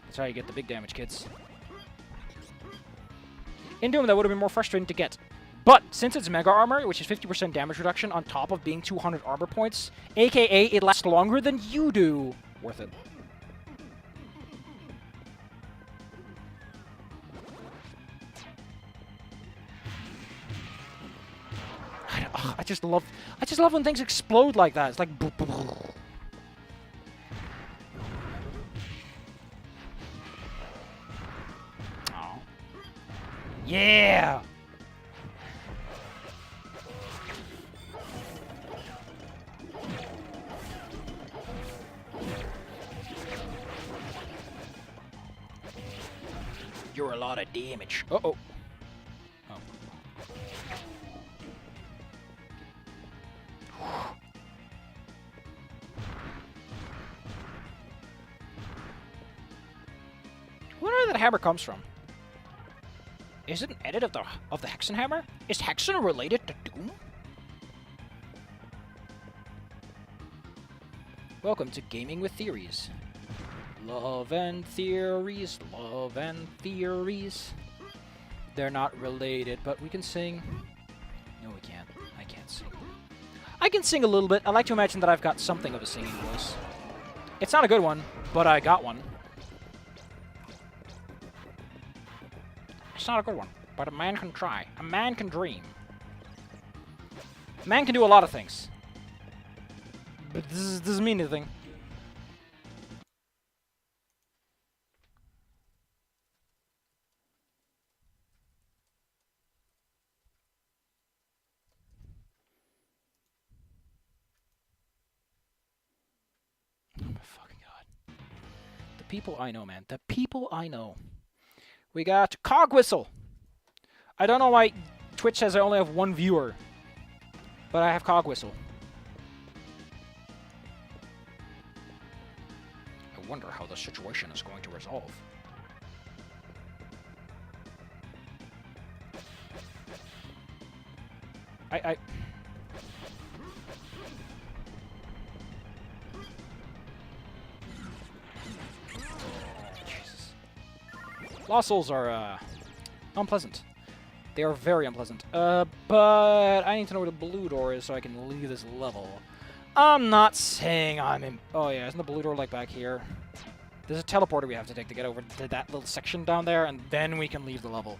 That's how you get the big damage, kids. In Doom, that would have been more frustrating to get. But since it's Mega Armor, which is 50% damage reduction on top of being 200 armor points, aka it lasts longer than you do, worth it. I just love when things explode like that. It's like boop, boop, boop. Oh. Yeah. You're a lot of damage. Uh-oh. Oh. I wonder where that hammer comes from. Is it an edit of the Hexen hammer? Is Hexen related to Doom? Welcome to Gaming with Theories. Love and theories, love and theories. They're not related, but we can sing. No, we can't. I can't sing. I can sing a little bit. I like to imagine that I've got something of a singing voice. It's not a good one, but I got one. It's not a good one, but a man can try. A man can dream. A man can do a lot of things. But this doesn't mean anything. People I know, man. The people I know. We got Cog Whistle. I don't know why Twitch says I only have one viewer, but I have Cog Whistle. I wonder how the situation is going to resolve. I... Jesus. Lost souls are, unpleasant. They are very unpleasant. But I need to know where the blue door is so I can leave this level. I'm not saying I'm in... Oh, yeah, isn't the blue door, like, back here? There's a teleporter we have to take to get over to that little section down there, and then we can leave the level.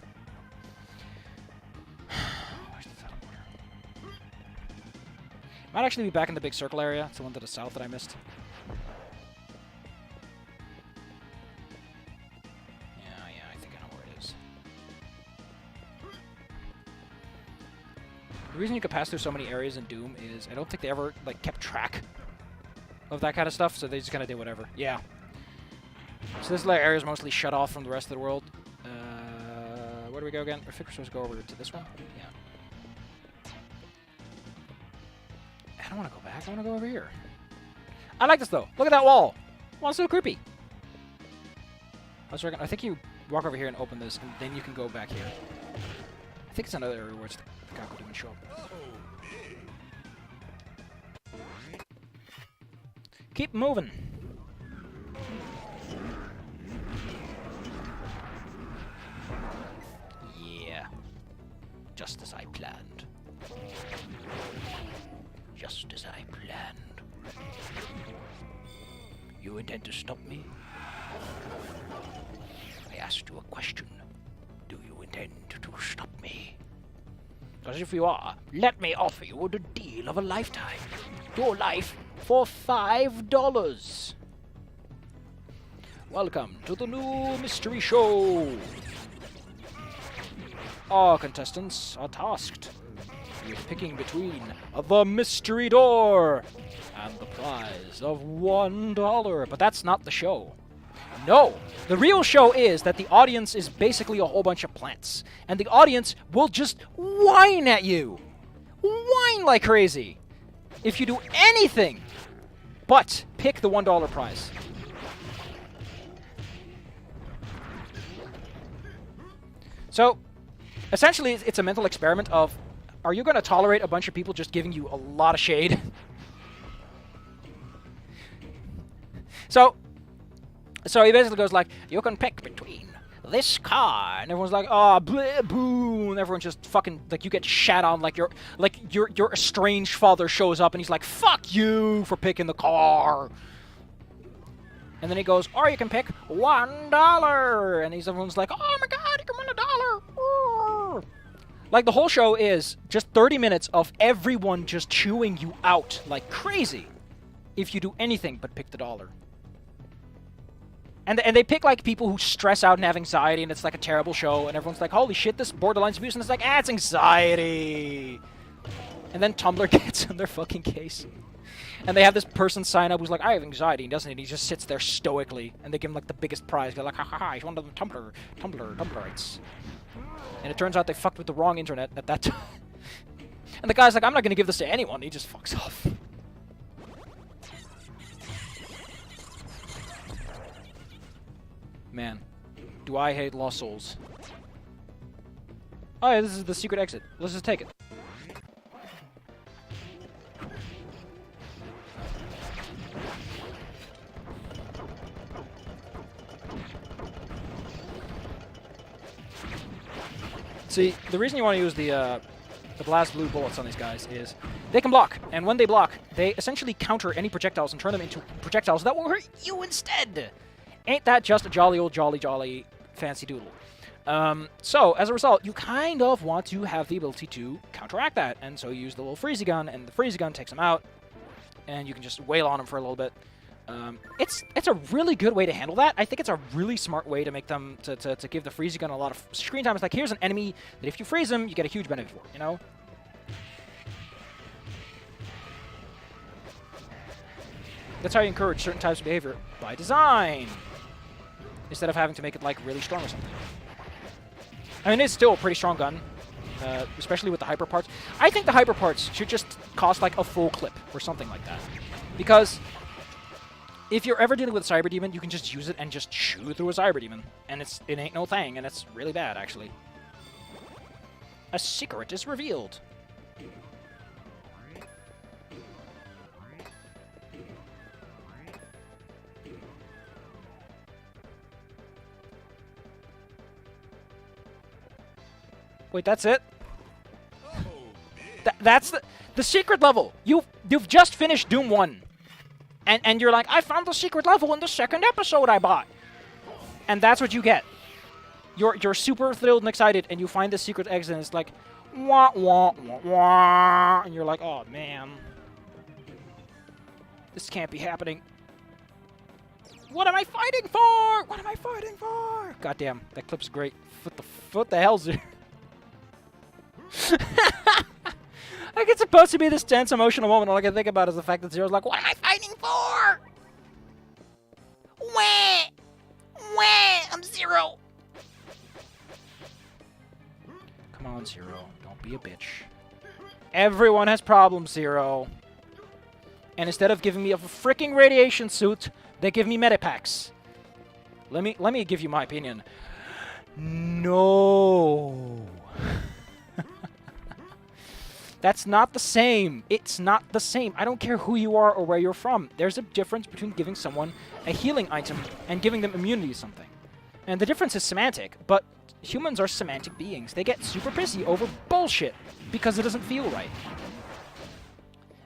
Where's the teleporter? Might actually be back in the big circle area. It's the one to the south that I missed. Yeah, I think I know where it is. The reason you could pass through so many areas in Doom is I don't think they ever, like, kept track of that kind of stuff, so they just kind of did whatever. Yeah. So this area is mostly shut off from the rest of the world. Where do we go again? I think we're supposed to go over to this one. Yeah. I don't want to go back. I want to go over here. I like this, though. Look at that wall. Wall's so creepy. I think you walk over here and open this, and then you can go back here. I think it's another area where it's the guy could even show up. Keep moving. Just as I planned. Just as I planned. You intend to stop me? I asked you a question. Do you intend to stop me? Because if you are, let me offer you the deal of a lifetime. Your life for $5. Welcome to the new mystery show. All contestants are tasked with picking between the mystery door and the prize of $1. But that's not the show. No! The real show is that the audience is basically a whole bunch of plants. And the audience will just whine at you. Whine like crazy. If you do anything but pick the $1 prize. So... essentially, it's a mental experiment of, are you going to tolerate a bunch of people just giving you a lot of shade? So he basically goes like, you can pick between this car, and everyone's like, oh, bleh, boo, and everyone's just fucking, like, you get shat on like your estranged father shows up, and he's like, fuck you for picking the car. And then he goes, or you can pick $1, and everyone's like, oh my god, you can win $1. Ooh. Like, the whole show is just 30 minutes of everyone just chewing you out like crazy if you do anything but pick the $1. And they pick, like, people who stress out and have anxiety, and it's, like, a terrible show, and everyone's like, holy shit, this borderline abuse, and it's like, it's anxiety. And then Tumblr gets in their fucking case. And they have this person sign up who's like, I have anxiety, and doesn't he? He just sits there stoically, and they give him, like, the biggest prize. They're like, ha ha ha, he's one of the Tumblrites. And it turns out they fucked with the wrong internet at that time. And the guy's like, I'm not gonna give this to anyone. He just fucks off. Man, do I hate Lost Souls. Oh yeah, this is the secret exit. Let's just take it. See, the reason you want to use the blast blue bullets on these guys is they can block, and when they block, they essentially counter any projectiles and turn them into projectiles that will hurt you instead. Ain't that just a jolly old jolly fancy doodle? So, as a result, you kind of want to have the ability to counteract that, and so you use the little freezy gun, and the freezy gun takes them out, and you can just wail on them for a little bit. It's a really good way to handle that. I think it's a really smart way to make them, to give the freezy gun a lot of screen time. It's like, here's an enemy that if you freeze him, you get a huge benefit for, you know? That's how you encourage certain types of behavior by design, instead of having to make it, like, really strong or something. I mean, it's still a pretty strong gun, especially with the hyper parts. I think the hyper parts should just cost, like, a full clip or something like that. Because if you're ever dealing with a Cyber Demon, you can just use it and just chew through a Cyber Demon. And it ain't no thing, and it's really bad, actually. A secret is revealed. Wait, that's it? That's the secret level. You've just finished Doom 1. And you're like, I found the secret level in the second episode I bought. And that's what you get. You're super thrilled and excited, and you find the secret exit, and it's like, wah, wah, wah, wah. And you're like, oh, man. This can't be happening. What am I fighting for? What am I fighting for? Goddamn, that clip's great. What the hell's it? Like, it's supposed to be this tense, emotional moment. All I can think about is the fact that Zero's like, what am I fighting for? Wah! Wah! I'm Zero. Come on, Zero. Don't be a bitch. Everyone has problems, Zero. And instead of giving me a freaking radiation suit, they give me medipacks. Let me give you my opinion. No. That's not the same. It's not the same. I don't care who you are or where you're from. There's a difference between giving someone a healing item and giving them immunity to something. And the difference is semantic, but humans are semantic beings. They get super pissy over bullshit because it doesn't feel right.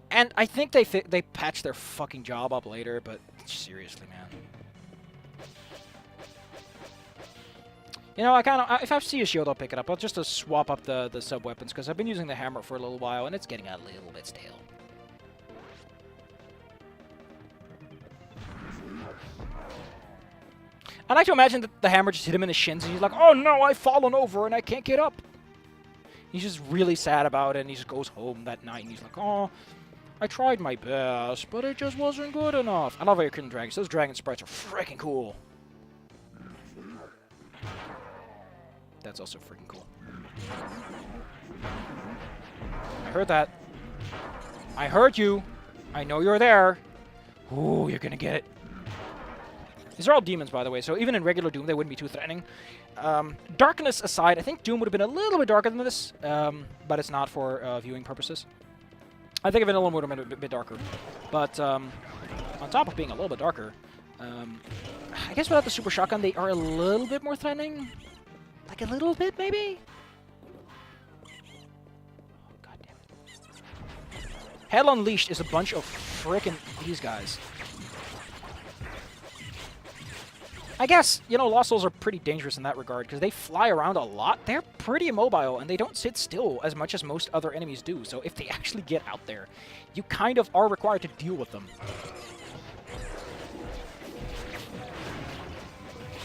And I think they patch their fucking job up later, but seriously, man. You know, if I see a shield, I'll pick it up. I'll just swap up the sub-weapons, because I've been using the hammer for a little while, and it's getting a little bit stale. I like to imagine that the hammer just hit him in the shins, and he's like, oh no, I've fallen over, and I can't get up. He's just really sad about it, and he just goes home that night, and he's like, oh, I tried my best, but it just wasn't good enough. I love how you're killing dragons. Those dragon sprites are freaking cool. That's also freaking cool. I heard that. I heard you. I know you're there. Ooh, you're gonna get it. These are all demons, by the way, so even in regular Doom, they wouldn't be too threatening. Darkness aside, I think Doom would have been a little bit darker than this, but it's not for viewing purposes. I think Vanilla would have been a bit darker. But on top of being a little bit darker, I guess without the super shotgun, they are a little bit more threatening. Like a little bit, maybe? Oh, God damn it. Hell Unleashed is a bunch of frickin' these guys. I guess, you know, Lost Souls are pretty dangerous in that regard, because they fly around a lot. They're pretty immobile, and they don't sit still as much as most other enemies do. So if they actually get out there, you kind of are required to deal with them.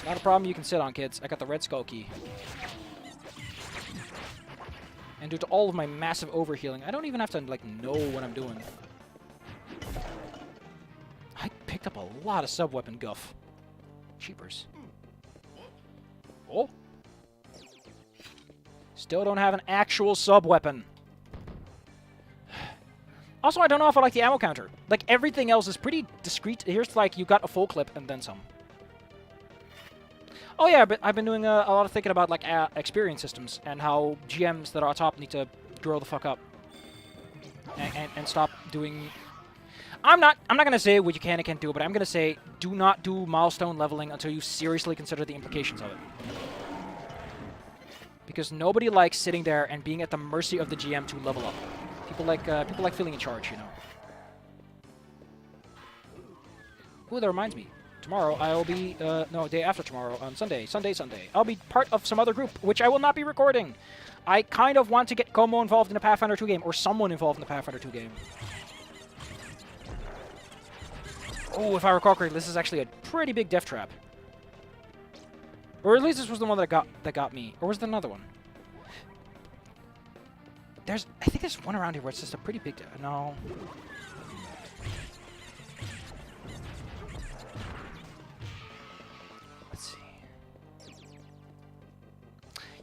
Not a problem you can sit on, kids. I got the Red Skull key. And due to all of my massive overhealing, I don't even have to, like, know what I'm doing. I picked up a lot of sub-weapon guff. Cheapers. Oh. Still don't have an actual sub-weapon. Also, I don't know if I like the ammo counter. Like, everything else is pretty discreet. Here's, like, you got a full clip and then some. Oh yeah, but I've been doing a lot of thinking about like experience systems and how GMs that are on top need to grow the fuck up and stop doing. I'm not gonna say what you can and can't do, but I'm gonna say do not do milestone leveling until you seriously consider the implications of it. Because nobody likes sitting there and being at the mercy of the GM to level up. People like feeling in charge, you know. Ooh, that reminds me. Tomorrow, I'll be, no, day after tomorrow, on Sunday, I'll be part of some other group, which I will not be recording. I kind of want to get Como involved in a Pathfinder 2 game, or someone involved in the Pathfinder 2 game. Oh, if I recall correctly, this is actually a pretty big death trap. Or at least this was the one that got me. Or was there another one? I think there's one around here where it's just a pretty big no.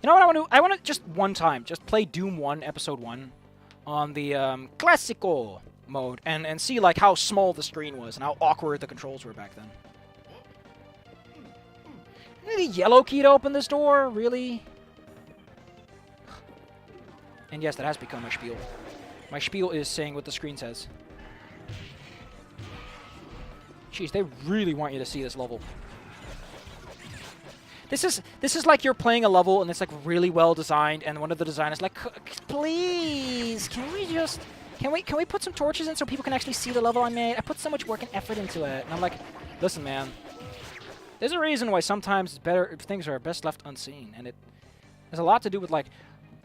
You know what I want to do? I want to just one time, just play Doom 1, Episode 1 on the Classical mode and see like how small the screen was and how awkward the controls were back then. I need a yellow key to open this door? Really? And yes, that has become my spiel. My spiel is saying what the screen says. Jeez, they really want you to see this level. This is like you're playing a level and it's like really well designed, and one of the designers like, please, can we put some torches in so people can actually see the level I made? I put so much work and effort into it, and I'm like, listen, man. There's a reason why sometimes it's better things are best left unseen, and it has a lot to do with, like,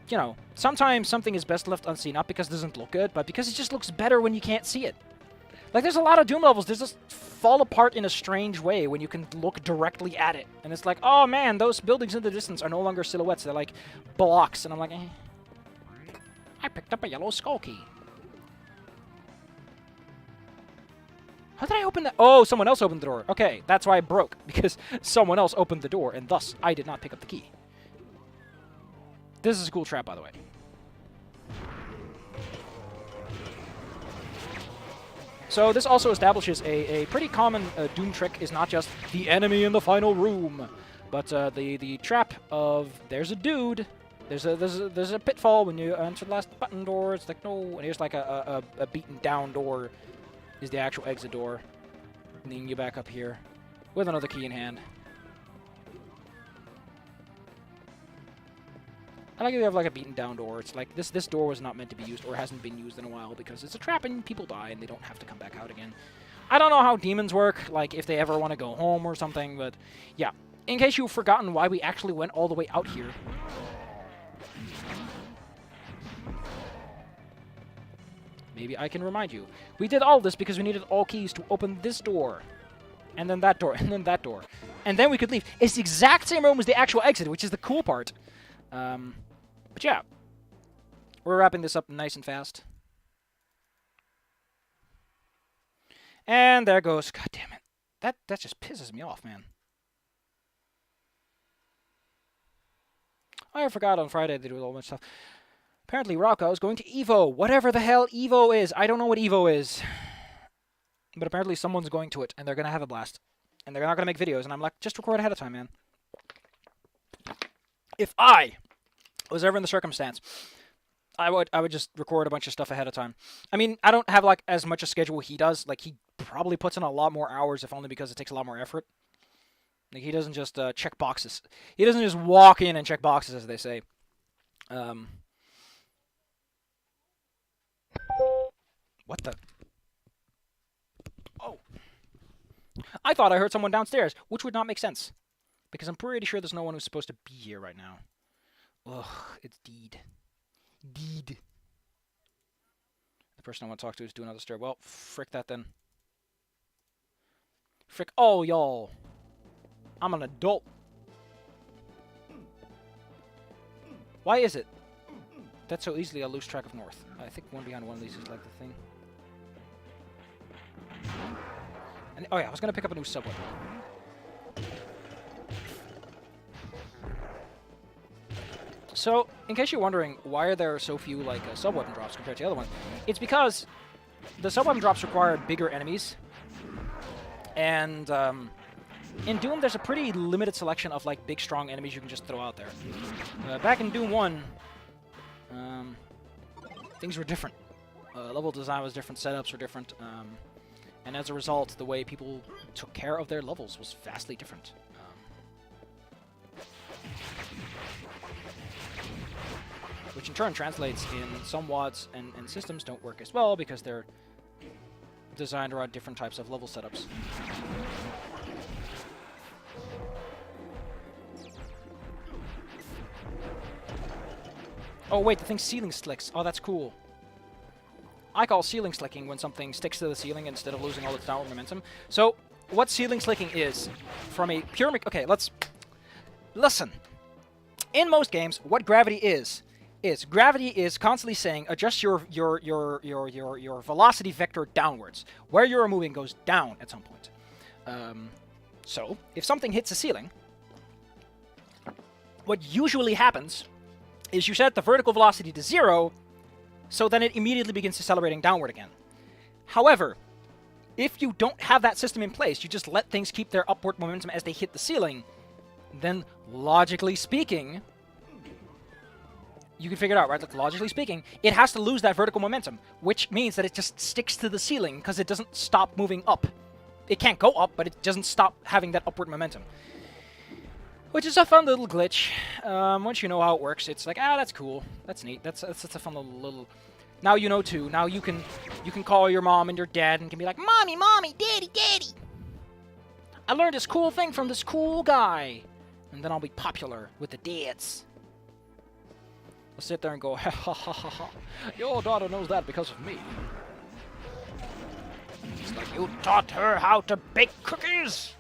you know, sometimes something is best left unseen, not because it doesn't look good, but because it just looks better when you can't see it. Like, there's a lot of Doom levels that just fall apart in a strange way when you can look directly at it. And it's like, oh man, those buildings in the distance are no longer silhouettes, they're like blocks. And I'm like, I picked up a yellow skull key. How did I open that? Oh, someone else opened the door. Okay, that's why I broke, because someone else opened the door, and thus I did not pick up the key. This is a cool trap, by the way. So this also establishes a pretty common Doom trick is not just the enemy in the final room, but the trap of there's a dude, there's a pitfall when you enter the last button door. It's like, no, and here's like a beaten down door is the actual exit door, and then you back up here with another key in hand. I like if you have like a beaten down door. It's like this door was not meant to be used or hasn't been used in a while because it's a trap and people die and they don't have to come back out again. I don't know how demons work, like if they ever want to go home or something, but yeah. In case you've forgotten why we actually went all the way out here. Maybe I can remind you. We did all this because we needed all keys to open this door. And then that door, and then that door. And then we could leave. It's the exact same room as the actual exit, which is the cool part. But yeah, we're wrapping this up nice and fast. And there goes, god damn it. That just pisses me off, man. I forgot on Friday they do a whole bunch of stuff. Apparently Rocco is going to EVO. Whatever the hell EVO is. I don't know what EVO is. But apparently someone's going to it, and they're going to have a blast. And they're not going to make videos, and I'm like, just record ahead of time, man. If I was ever in the circumstance, I would just record a bunch of stuff ahead of time. I mean, I don't have like as much a schedule he does. Like, he probably puts in a lot more hours, if only because it takes a lot more effort. Like, he doesn't just check boxes. He doesn't just walk in and check boxes, as they say. What the? Oh. I thought I heard someone downstairs, which would not make sense. Because I'm pretty sure there's no one who's supposed to be here right now. Ugh, it's Deed. Deed. The person I want to talk to is doing another stir. Well, frick that then. Frick all y'all. I'm an adult. Why is it that so easily I lose track of north? I think one behind one of these is like the thing. And, oh yeah, I was going to pick up a new subway. So, in case you're wondering, why are there so few like sub-weapon drops compared to the other ones? It's because the sub-weapon drops require bigger enemies. And in Doom, there's a pretty limited selection of like big, strong enemies you can just throw out there. Back in Doom 1, things were different. Level design was different, setups were different. And as a result, the way people took care of their levels was vastly different. Which in turn translates in some WADs and systems don't work as well because they're designed around different types of level setups. Oh wait, the thing's ceiling slicks. Oh, that's cool. I call ceiling slicking when something sticks to the ceiling instead of losing all its downward momentum. So, what ceiling slicking is, from a pure... Okay, let's... Listen. In most games, what gravity is gravity is constantly saying adjust your velocity vector downwards. Where you're moving goes down at some point. So, if something hits the ceiling, what usually happens is you set the vertical velocity to 0, so then it immediately begins accelerating downward again. However, if you don't have that system in place, you just let things keep their upward momentum as they hit the ceiling, then logically speaking, you can figure it out, right? Like, logically speaking, it has to lose that vertical momentum, which means that it just sticks to the ceiling because it doesn't stop moving up. It can't go up, but it doesn't stop having that upward momentum. Which is a fun little glitch. Once you know how it works, it's like, ah, that's cool. That's neat. That's a fun little... Now you know, too. Now you can call your mom and your dad and can be like, Mommy, Mommy, Daddy, Daddy! I learned this cool thing from this cool guy. And then I'll be popular with the dads. I'll sit there and go, ha ha ha ha ha. Your daughter knows that because of me. It's like, you taught her how to bake cookies!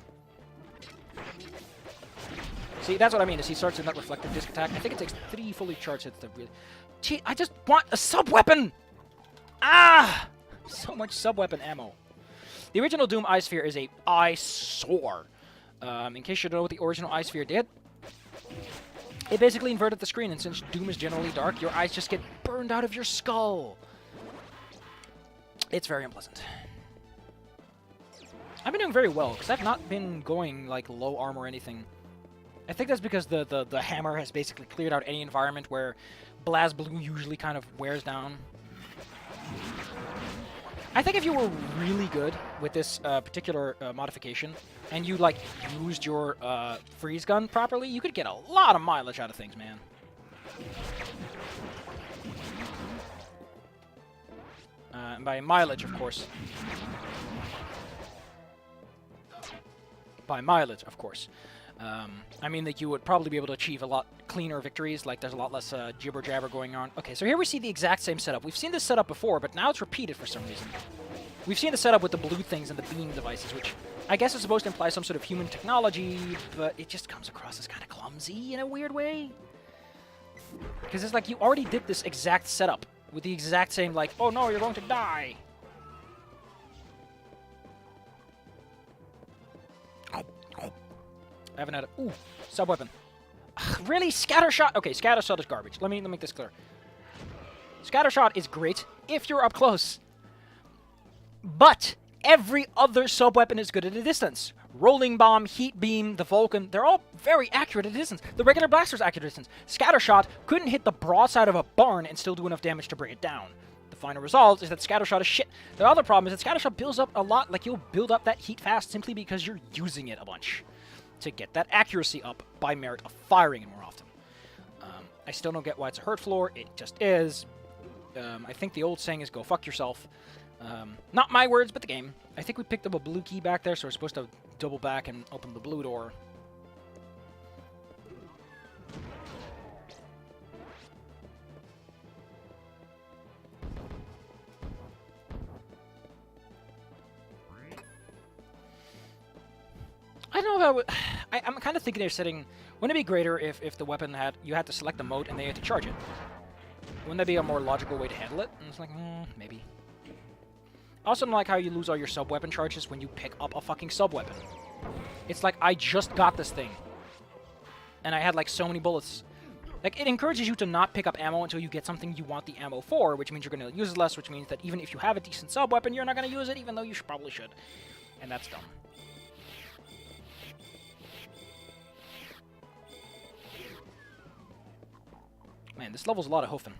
See, that's what I mean, is he starts in that reflective disc attack. I think it takes 3 fully charged hits to really... Gee, I just want a sub-weapon! Ah! So much sub-weapon ammo. The original Doom Eye Sphere is a eyesore. In case you don't know what the original Eye Sphere did, it basically inverted the screen, and since Doom is generally dark, your eyes just get burned out of your skull. It's very unpleasant. I've been doing very well, because I've not been going, like, low armor or anything. I think that's because the hammer has basically cleared out any environment where BlazBlue usually kind of wears down. I think if you were really good with this particular modification, and you, like, used your freeze gun properly, you could get a lot of mileage out of things, man. And by mileage, of course. By mileage, of course. I mean that you would probably be able to achieve a lot cleaner victories, like there's a lot less jibber-jabber going on. Okay, so here we see the exact same setup. We've seen this setup before, but now it's repeated for some reason. We've seen the setup with the blue things and the beam devices, which I guess is supposed to imply some sort of human technology, but it just comes across as kind of clumsy in a weird way. Because it's like you already did this exact setup with the exact same, like, oh no, you're going to die. I haven't had a... Ooh, sub-weapon. Really? Scattershot? Okay, Scattershot is garbage. Let me make this clear. Scattershot is great if you're up close. But every other sub-weapon is good at a distance. Rolling Bomb, Heat Beam, the Vulcan, they're all very accurate at a distance. The regular blaster's accurate at a distance. Scattershot couldn't hit the broadside of a barn and still do enough damage to bring it down. The final result is that Scattershot is shit. The other problem is that Scattershot builds up a lot, like you'll build up that heat fast simply because you're using it a bunch to get that accuracy up by merit of firing it more often. I still don't get why it's a hurt floor. It just is. I think the old saying is go fuck yourself. Not my words, but the game. I think we picked up a blue key back there, so we're supposed to double back and open the blue door. I don't know if I would... I'm kind of thinking they're setting... Wouldn't it be greater if the weapon had... You had to select the mode and then you had to charge it? Wouldn't that be a more logical way to handle it? And it's like, maybe. I also don't like how you lose all your sub-weapon charges when you pick up a fucking sub-weapon. It's like, I just got this thing. And I had, like, so many bullets. Like, it encourages you to not pick up ammo until you get something you want the ammo for, which means you're going to use it less, which means that even if you have a decent sub-weapon, you're not going to use it, even though you probably should. And that's dumb. Man, this level's a lot of hoofing.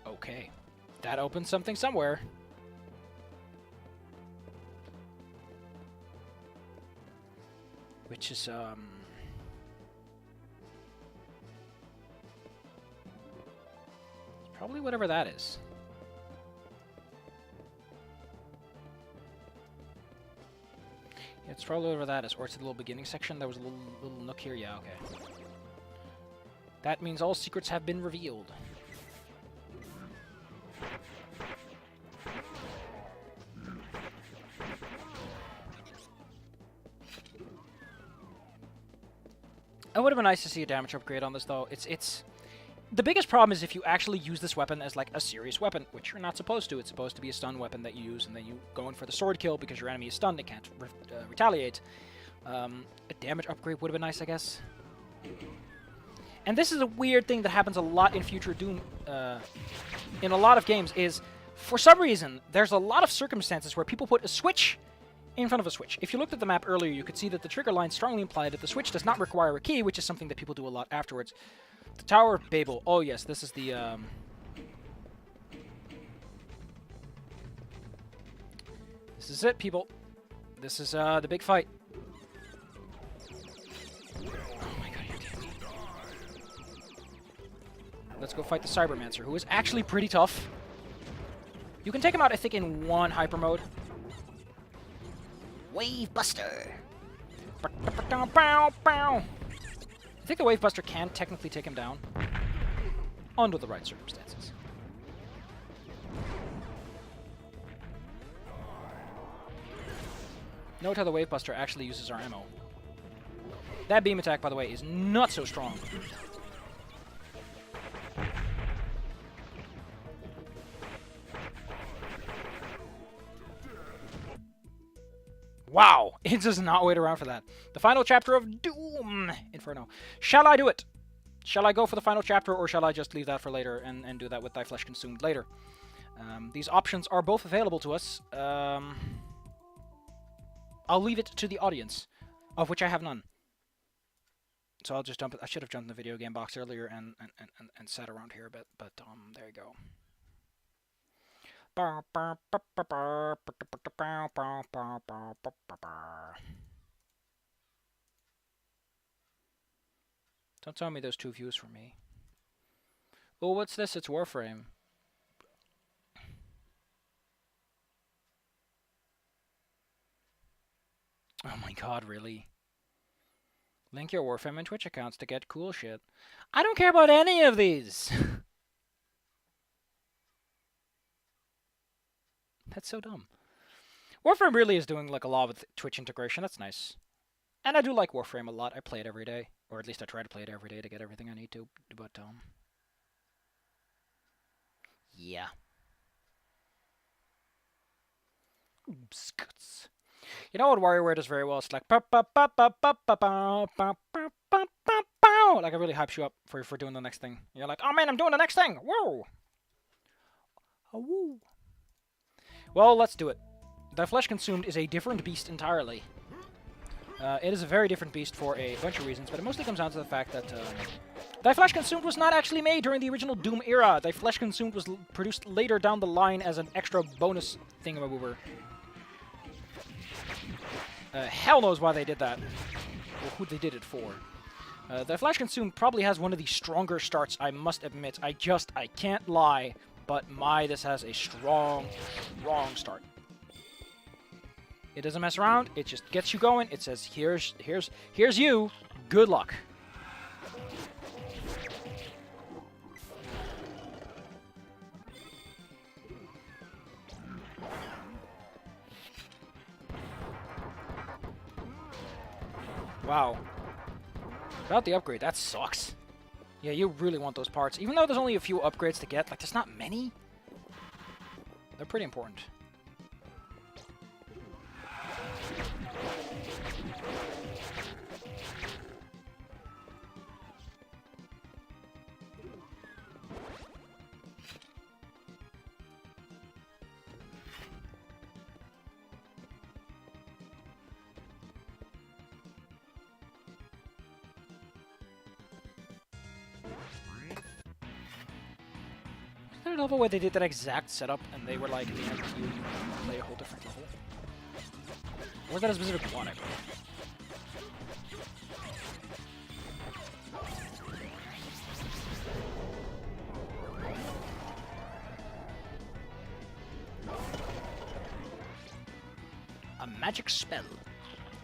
Okay. That opens something somewhere. Which is, probably whatever that is. Yeah, it's probably whatever that is. Or it's the little beginning section. There was a little nook here. Yeah, okay. That means all secrets have been revealed. It would have been nice to see a damage upgrade on this, though. It's the biggest problem is if you actually use this weapon as like a serious weapon, which you're not supposed to. It's supposed to be a stun weapon that you use, and then you go in for the sword kill because your enemy is stunned and can't retaliate. A damage upgrade would have been nice, I guess. And this is a weird thing that happens a lot in future Doom, in a lot of games, is for some reason there's a lot of circumstances where people put a switch in front of a switch. If you looked at the map earlier, you could see that the trigger line strongly implied that the switch does not require a key, which is something that people do a lot afterwards. The Tower of Babel. Oh yes, this is the this is it, people. This is the big fight. Oh my god, you're kidding me. Let's go fight the Cybermancer, who is actually pretty tough. You can take him out, I think, in one hyper mode. Wave Buster. I think the Wave Buster can technically take him down under the right circumstances. Note how the Wave Buster actually uses our ammo. That beam attack, by the way, is not so strong. Wow! It does not wait around for that. The final chapter of Doom Inferno. Shall I do it? Shall I go for the final chapter, or shall I just leave that for later and do that with Thy Flesh Consumed later? These options are both available to us. I'll leave it to the audience, of which I have none. So I'll just dump it. I should have jumped in the video game box earlier and sat around here a bit, but there you go. Don't tell me those 2 views for me. Oh, what's this? It's Warframe. Oh my god, really? Link your Warframe and Twitch accounts to get cool shit. I don't care about any of these! That's so dumb. Warframe really is doing like a lot with Twitch integration. That's nice. And I do like Warframe a lot. I play it every day. Or at least I try to play it every day to get everything I need to. But, yeah. Oops. You know what WarioWare does very well? It's like like it really hypes you up for doing the next thing. You're like, oh man, I'm doing the next thing! Whoa! Oh, woo! Well, let's do it. Thy Flesh Consumed is a different beast entirely. It is a very different beast for a bunch of reasons, but it mostly comes down to the fact that Thy Flesh Consumed was not actually made during the original Doom era. Thy Flesh Consumed was produced later down the line as an extra bonus thingamaboober. Hell knows why they did that, or who they did it for. Thy Flesh Consumed probably has one of the stronger starts, I must admit. I can't lie. But this has a strong start. It doesn't mess around. It just gets you going. It says, here's you. Good luck. Wow. About the upgrade, that sucks. Yeah, you really want those parts. Even though there's only a few upgrades to get, like, there's not many. They're pretty important. I love the way they did that exact setup, and they were like, at the end, you play a whole different level. Or was that a specific one, I believe? A magic spell.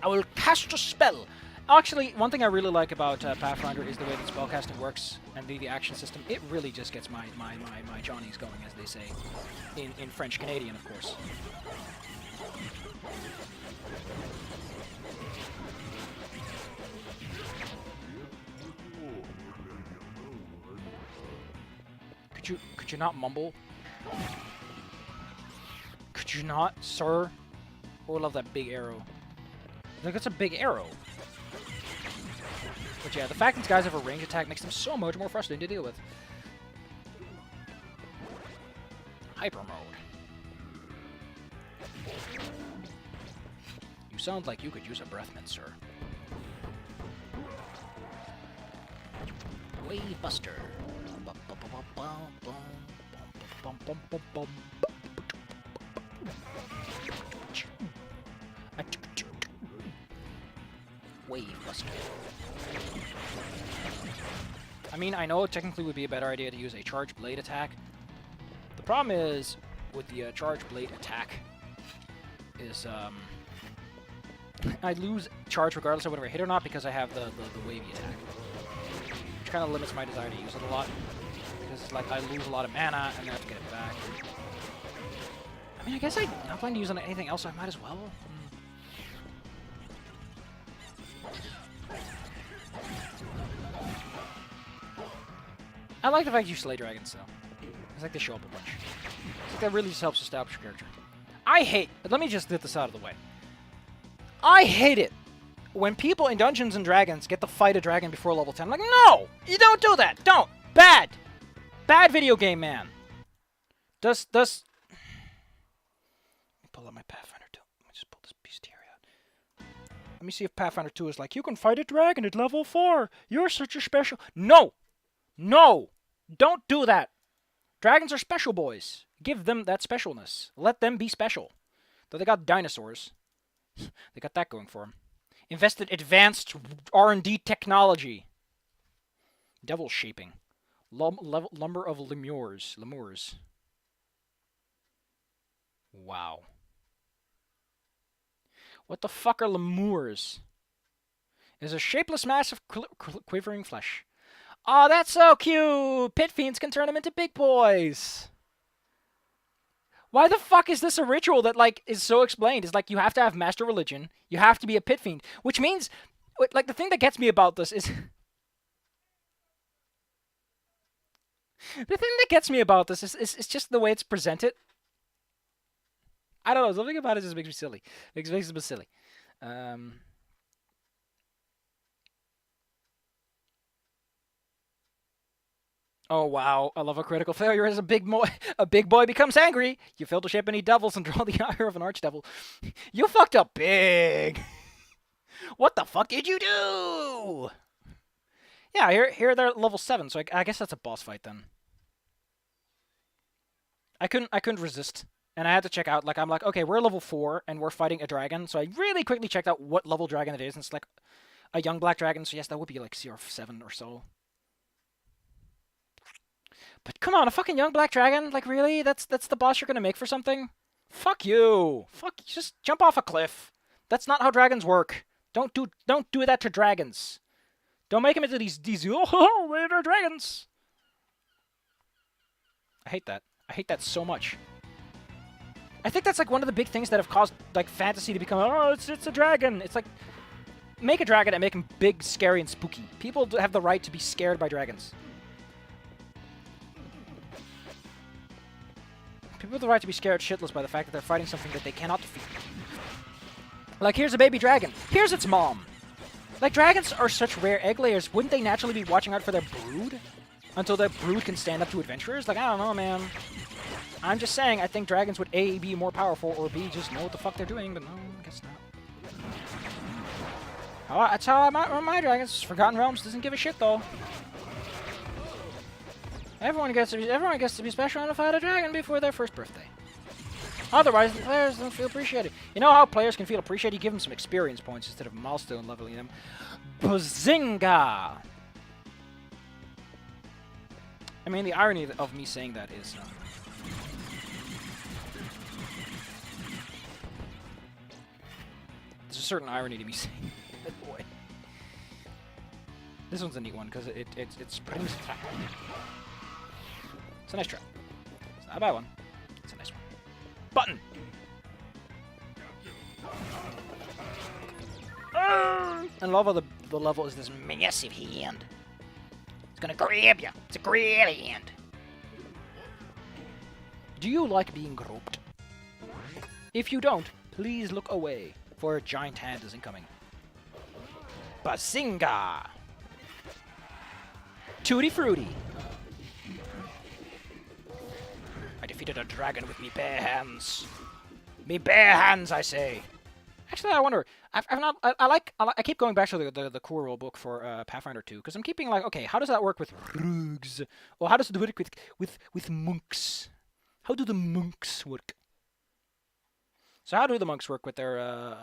I will cast a spell, Actually, one thing I really like about Pathfinder is the way that spellcasting works and the action system. It really just gets my Johnnies going, as they say, in French Canadian, of course. Could you not mumble? Could you not, sir? Oh, I love that big arrow. Like, that's a big arrow. But yeah, the fact these guys have a range attack makes them so much more frustrating to deal with. Hyper mode. You sound like you could use a breath mint, sir. Wave Buster. Wave Buster. I mean, I know it technically would be a better idea to use a charge blade attack. The problem is with the charge blade attack is I lose charge regardless of whether I hit or not because I have the wavy attack, which kind of limits my desire to use it a lot because it's like I lose a lot of mana and then I have to get it back. I mean, I guess I'm not planning to use it on anything else, so I might as well. I like the fact you slay dragons, though. It's like they show up a bunch. It's like that really just helps establish your character. I hate... Let me just get this out of the way. I hate it when people in Dungeons & Dragons get to fight a dragon before level 10. I'm like, no! You don't do that! Don't! Bad! Bad video game, man! Let me pull out my Pathfinder 2. Let me just pull this bestiary out. Let me see if Pathfinder 2 is like, you can fight a dragon at level 4! You're such a special... No! No! Don't do that! Dragons are special boys. Give them that specialness. Let them be special. Though they got dinosaurs. They got that going for them. Invested advanced R&D technology. Devil shaping. Lumber of lemurs. Wow. What the fuck are lemurs? It is a shapeless mass of quivering flesh. Oh, that's so cute! Pit fiends can turn them into big boys! Why the fuck is this a ritual that, like, is so explained? It's like, you have to have master religion, you have to be a pit fiend, which means, like, the thing that gets me about this is... the thing that gets me about this is just the way it's presented. I don't know, something about it just makes me silly. Makes me silly. Oh wow, I love a critical failure as a big boy becomes angry. You fail to shape any devils and draw the ire of an archdevil. You fucked up big. What the fuck did you do? Yeah, here they're at level 7, so I guess that's a boss fight then. I couldn't resist, and I had to check out. Like I'm like, okay, we're level 4 and we're fighting a dragon, so I really quickly checked out what level dragon it is, and it's like a young black dragon. So yes, that would be like CR7 or so. But come on, a fucking young black dragon? Like really? That's the boss you're gonna make for something? Fuck you! Fuck, just jump off a cliff. That's not how dragons work. Don't do that to dragons. Don't make them into these oh, they're dragons. I hate that. I hate that so much. I think that's like one of the big things that have caused like fantasy to become, oh, it's a dragon. It's like, make a dragon and make him big, scary, and spooky. People have the right to be scared by dragons. People have the right to be scared shitless by the fact that they're fighting something that they cannot defeat. Like, here's a baby dragon. Here's its mom. Like, dragons are such rare egg layers. Wouldn't they naturally be watching out for their brood? Until their brood can stand up to adventurers? Like, I don't know, man. I'm just saying, I think dragons would A, be more powerful, or B, just know what the fuck they're doing, but no, I guess not. Oh, that's how I run my dragons. Forgotten Realms doesn't give a shit, though. Everyone gets to be special and fight a dragon before their first birthday. Otherwise, the players don't feel appreciated. You know how players can feel appreciated? You give them some experience points instead of milestone leveling them. Bazinga! I mean, the irony of me saying that is... there's a certain irony to me saying that, boy. This one's a neat one because it springs attack. It's a nice trap. It's not a bad one. It's a nice one. Button! And love how the level is this massive hand. It's gonna grab you. It's a grab hand. Do you like being groped? If you don't, please look away, for a giant hand is incoming. Bazinga! Tutti frutti! I defeated a dragon with me bare hands. Me bare hands, I say. Actually, I wonder. I keep going back to the core rule book for Pathfinder 2 because I'm keeping like, okay, how does that work with rogues? Or how does it work with monks? How do the monks work? So how do the monks work with their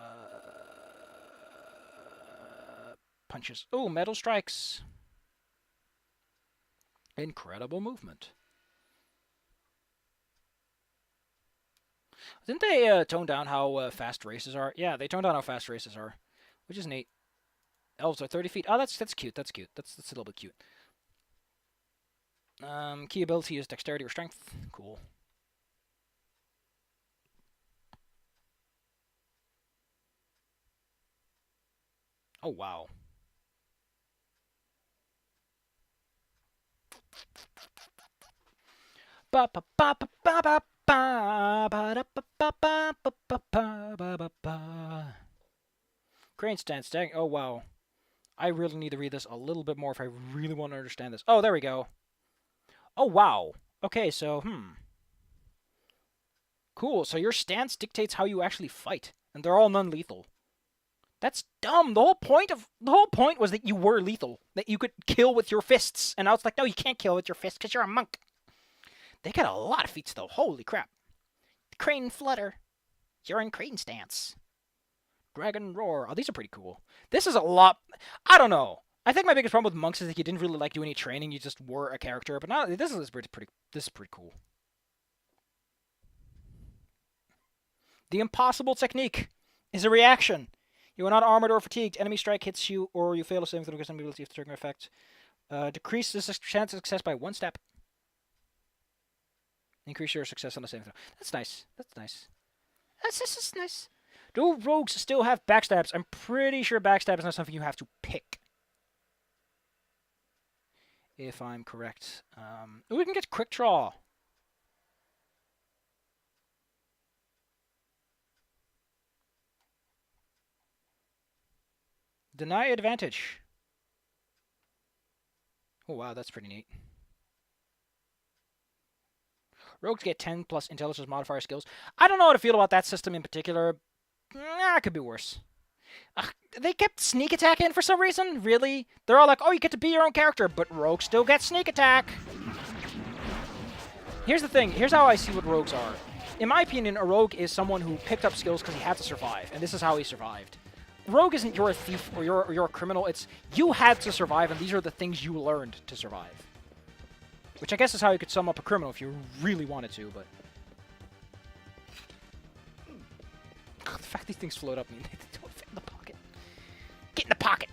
punches? Oh, metal strikes. Incredible movement. Didn't they tone down how fast races are? Yeah, they toned down how fast races are, which is neat. Elves are 30 feet. Oh, that's cute. That's cute. That's a little bit cute. Key ability is dexterity or strength. Cool. Oh, wow. Ba ba ba ba ba ba ba ba da ba ba ba ba ba ba ba ba. Crane stance. Dang. Oh, wow. I really need to read this a little bit more if I really want to understand this. Oh, there we go. Oh, wow. Okay, so, Cool. So your stance dictates how you actually fight, and they're all non-lethal. That's dumb. The whole point was that you were lethal, that you could kill with your fists, and now it's like, no, you can't kill with your fists because you're a monk. They got a lot of feats though. Holy crap! Crane flutter. You're in crane stance. Dragon roar. Oh, these are pretty cool. This is a lot. I don't know. I think my biggest problem with monks is that you didn't really like do any training. You just were a character. But now this is pretty. This is pretty cool. The impossible technique is a reaction. You are not armored or fatigued. Enemy strike hits you, or you fail to save with the ability of the triggering effect. Decrease the chance of success by 1 step. Increase your success on the saving throw. That's nice. That's nice. This is nice. Do rogues still have backstabs? I'm pretty sure backstab is not something you have to pick. If I'm correct. We can get quick draw. Deny advantage. Oh, wow, that's pretty neat. Rogues get 10 plus intelligence modifier skills. I don't know how to feel about that system in particular. It could be worse. They kept sneak attack in for some reason? Really? They're all like, oh, you get to be your own character, but rogues still get sneak attack. Here's the thing. Here's how I see what rogues are. In my opinion, a rogue is someone who picked up skills because he had to survive, and this is how he survived. Rogue isn't you're a thief or you're a criminal. It's you had to survive, and these are the things you learned to survive. Which I guess is how you could sum up a criminal if you really wanted to, but... God, the fact these things float up means they don't fit in the pocket. Get in the pocket!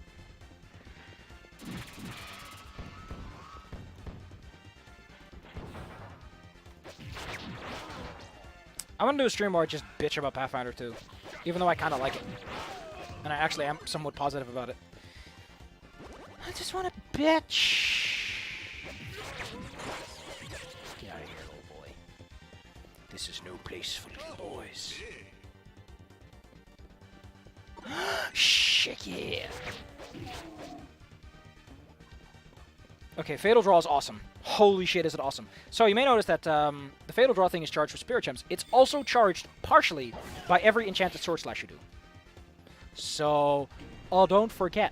I want to do a stream where I just bitch about Pathfinder 2, even though I kind of like it. And I actually am somewhat positive about it. I just want to bitch. Get out of here, little boy. This is no place for little boys. Shit, yeah. Okay, Fatal Draw is awesome. Holy shit, is it awesome. So you may notice that the Fatal Draw thing is charged for Spirit Gems. It's also charged partially by every enchanted sword slash you do. So, don't forget.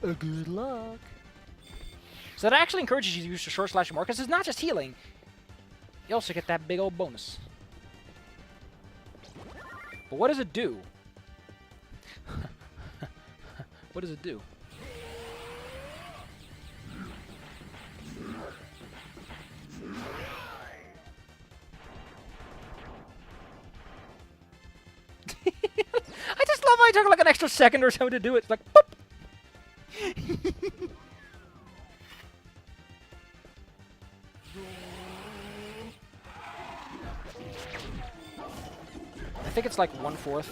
Good luck. So that actually encourages you to use your sword slash more, because it's not just healing. You also get that big old bonus. But what does it do? What does it do? I just love how I took like an extra second or so to do it. It's like, boop! I think it's like 1/4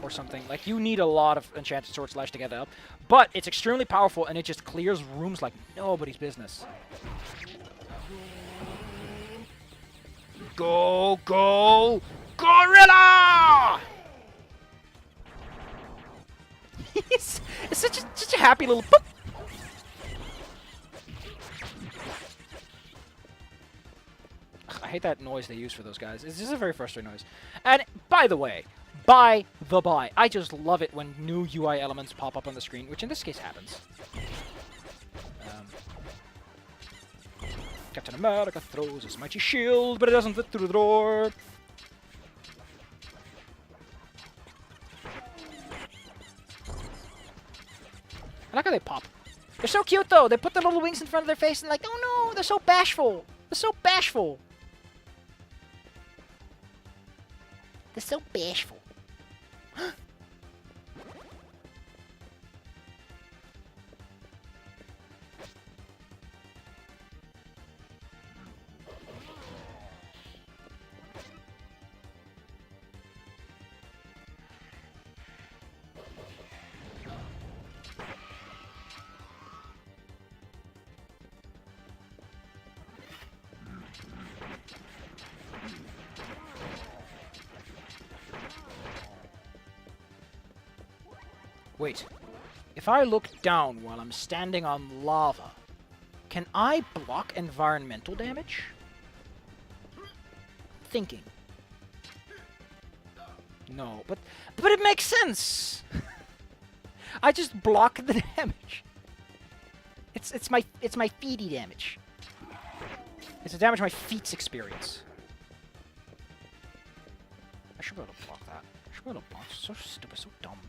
or something. Like, you need a lot of Enchanted Sword Slash to get it up. But it's extremely powerful, and it just clears rooms like nobody's business. Go, go, Gorilla! it's such a happy little boop. I hate that noise they use for those guys. It's just a very frustrating noise. And by the way, I just love it when new UI elements pop up on the screen, which in this case happens. Captain America throws his mighty shield, but it doesn't fit through the door. I like how they pop. They're so cute, though. They put their little wings in front of their face and like, oh no, they're so bashful. They're so bashful. They're so bashful. Wait, if I look down while I'm standing on lava, can I block environmental damage? Thinking. No, but it makes sense. I just block the damage. It's my feety damage. It's the damage my feats experience. I should be able to block that. I should be able to block. So stupid, so dumb.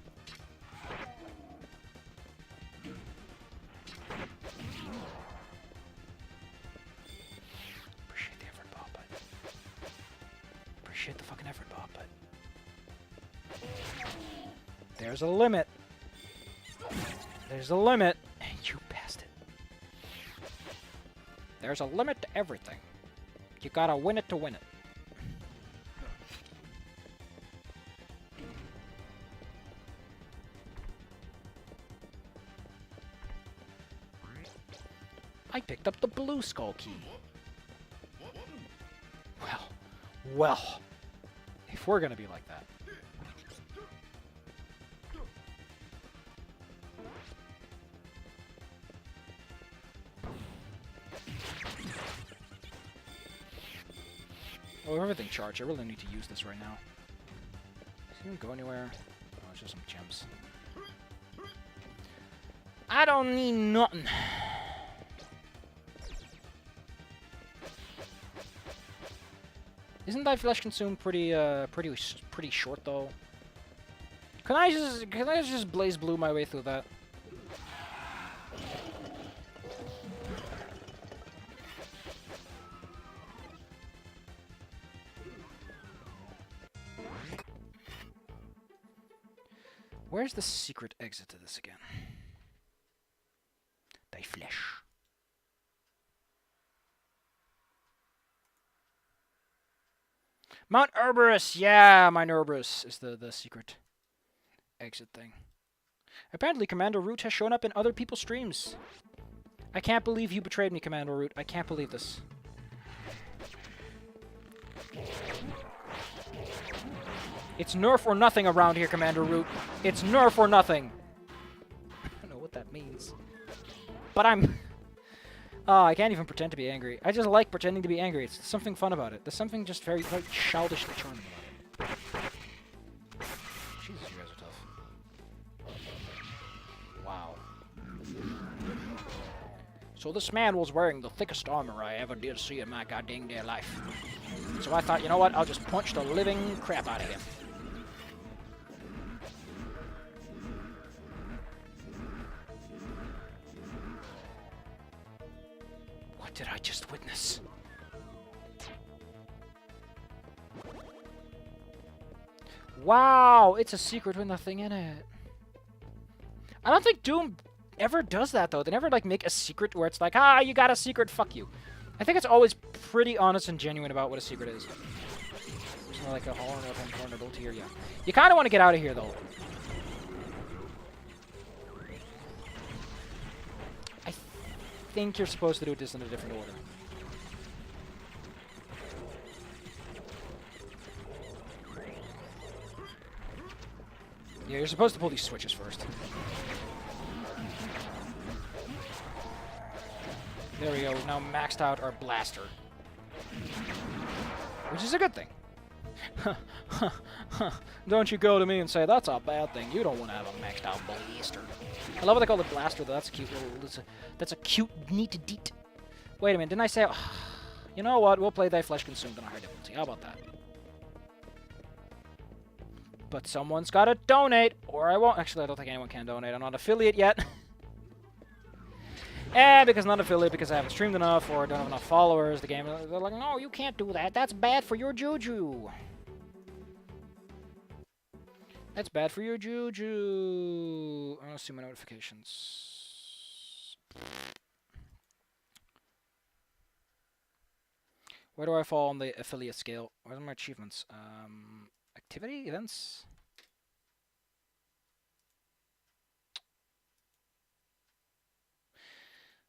Appreciate the effort, Bob, but appreciate the fucking effort, Bob, but there's a limit. There's a limit. You passed it. There's a limit to everything. You gotta win it to win it. I picked up the blue skull key. Well, if we're gonna be like that. Oh, everything charged. I really need to use this right now. Does it even go anywhere? Oh, it's just some gems. I don't need nothing. Isn't that flesh consumed pretty short though? Can I just blaze blue my way through that? Where's the secret exit to this again? Die flesh. Mount Herberus! Yeah, Mount Herberus is the secret exit thing. Apparently, Commander Root has shown up in other people's streams. I can't believe you betrayed me, Commander Root. I can't believe this. It's nerf or nothing around here, Commander Root. It's nerf or nothing. I don't know what that means. But I'm... Oh, I can't even pretend to be angry. I just like pretending to be angry. It's something fun about it. There's something just very childishly charming about it. Jesus, you guys are tough. Wow. So this man was wearing the thickest armor I ever did see in my goddamn dear life. So I thought, you know what? I'll just punch the living crap out of him. What did I just witness? Wow, it's a secret with nothing in it. I don't think Doom ever does that though. They never like make a secret where it's like, ah, you got a secret, fuck you. I think it's always pretty honest and genuine about what a secret is. It's not like a horn or vulnerability here, yeah. You kind of want to get out of here, though. I think you're supposed to do this in a different order. Yeah, you're supposed to pull these switches first. There we go, we've now maxed out our blaster. Which is a good thing. Don't you go to me and say, that's a bad thing. You don't want to have a maxed out blaster. I love what they call it blaster, though. That's a cute little... That's a cute, neat deet. Wait a minute, didn't I say... you know what? We'll play Thy Flesh Consumed on a higher difficulty. How about that? But someone's got to donate, or I won't. Actually, I don't think anyone can donate. I'm not an affiliate yet. And because I'm not an affiliate, because I haven't streamed enough, or don't have enough followers, the game, they're like, no, you can't do that. That's bad for your juju. That's bad for your juju. I want to see my notifications. Where do I fall on the affiliate scale? Where's my achievements? Activity? Events?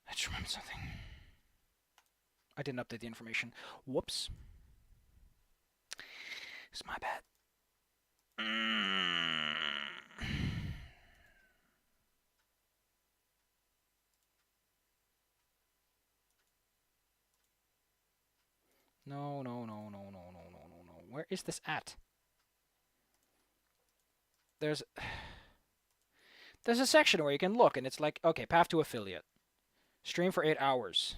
I just remembered something. I didn't update the information. Whoops. It's my bad. No. Where is this at? There's a section where you can look, and it's like, okay, path to affiliate. Stream for 8 hours.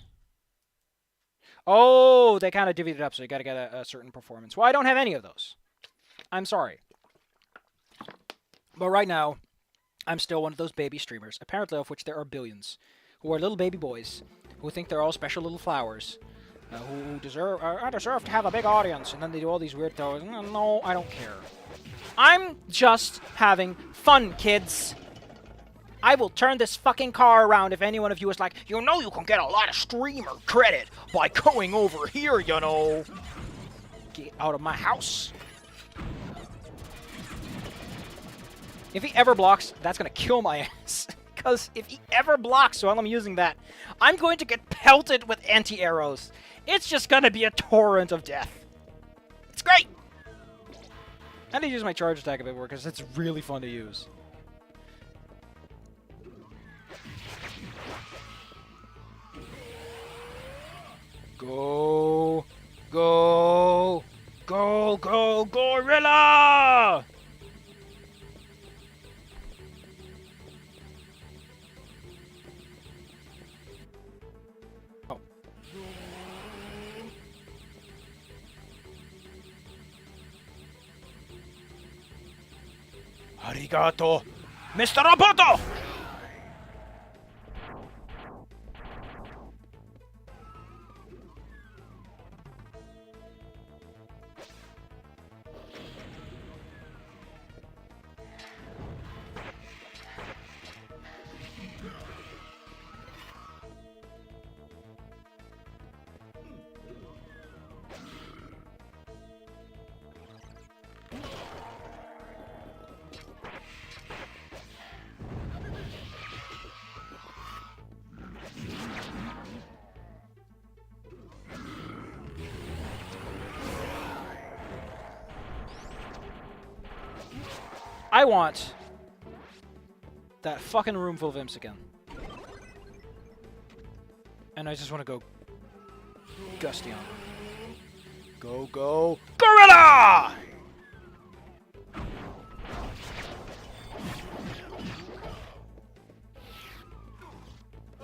Oh, they kind of divvied it up, so you got to get a certain performance. Well, I don't have any of those. I'm sorry. But right now, I'm still one of those baby streamers, apparently of which there are billions, who are little baby boys, who think they're all special little flowers, who deserve to have a big audience, and then they do all these weird things. No, I don't care. I'm just having fun, kids. I will turn this fucking car around if any one of you is like, you know you can get a lot of streamer credit by going over here, you know. Get out of my house. If he ever blocks, that's going to kill my ass. Because if he ever blocks while I'm using that, I'm going to get pelted with anti-arrows. It's just going to be a torrent of death. It's great. I need to use my charge attack a bit more because it's really fun to use. Go, go, go, go, gorilla! Oh. Arigato, Mr. Roboto! I want that fucking room full of imps again. And I just want to go gusty on them. Go, go, gorilla!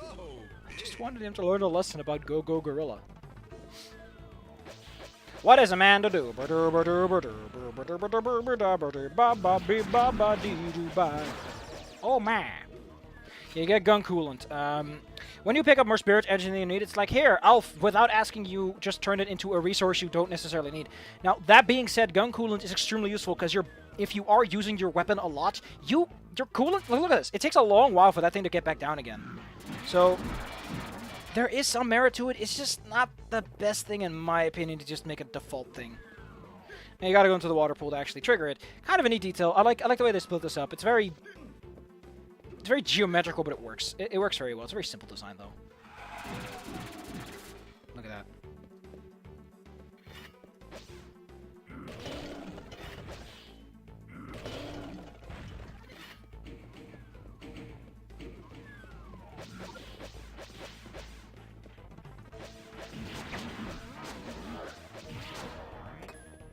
I just wanted him to learn a lesson about go, go, gorilla. What is a man to do? Oh man. You get gun coolant. When you pick up more spirit engine than you need, it's like, here, Alf, without asking you, just turn it into a resource you don't necessarily need. Now, that being said, gun coolant is extremely useful because if you are using your weapon a lot, your coolant, look at this. It takes a long while for that thing to get back down again. So, There is some merit to it. It's just not the best thing, in my opinion, to just make a default thing. And you gotta go into the water pool to actually trigger it. Kind of a neat detail. I like the way they split this up. It's very geometrical, but it works. It works very well. It's a very simple design, though. Look at that.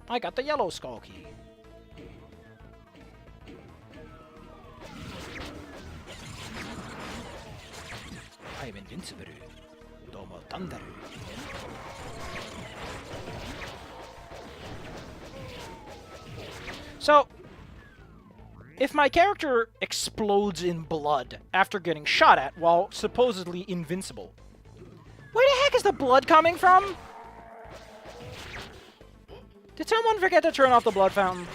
I got the yellow skull key. I am invincible. Domo thunder. So, if my character explodes in blood after getting shot at while supposedly invincible, where the heck is the blood coming from? Did someone forget to turn off the blood fountain?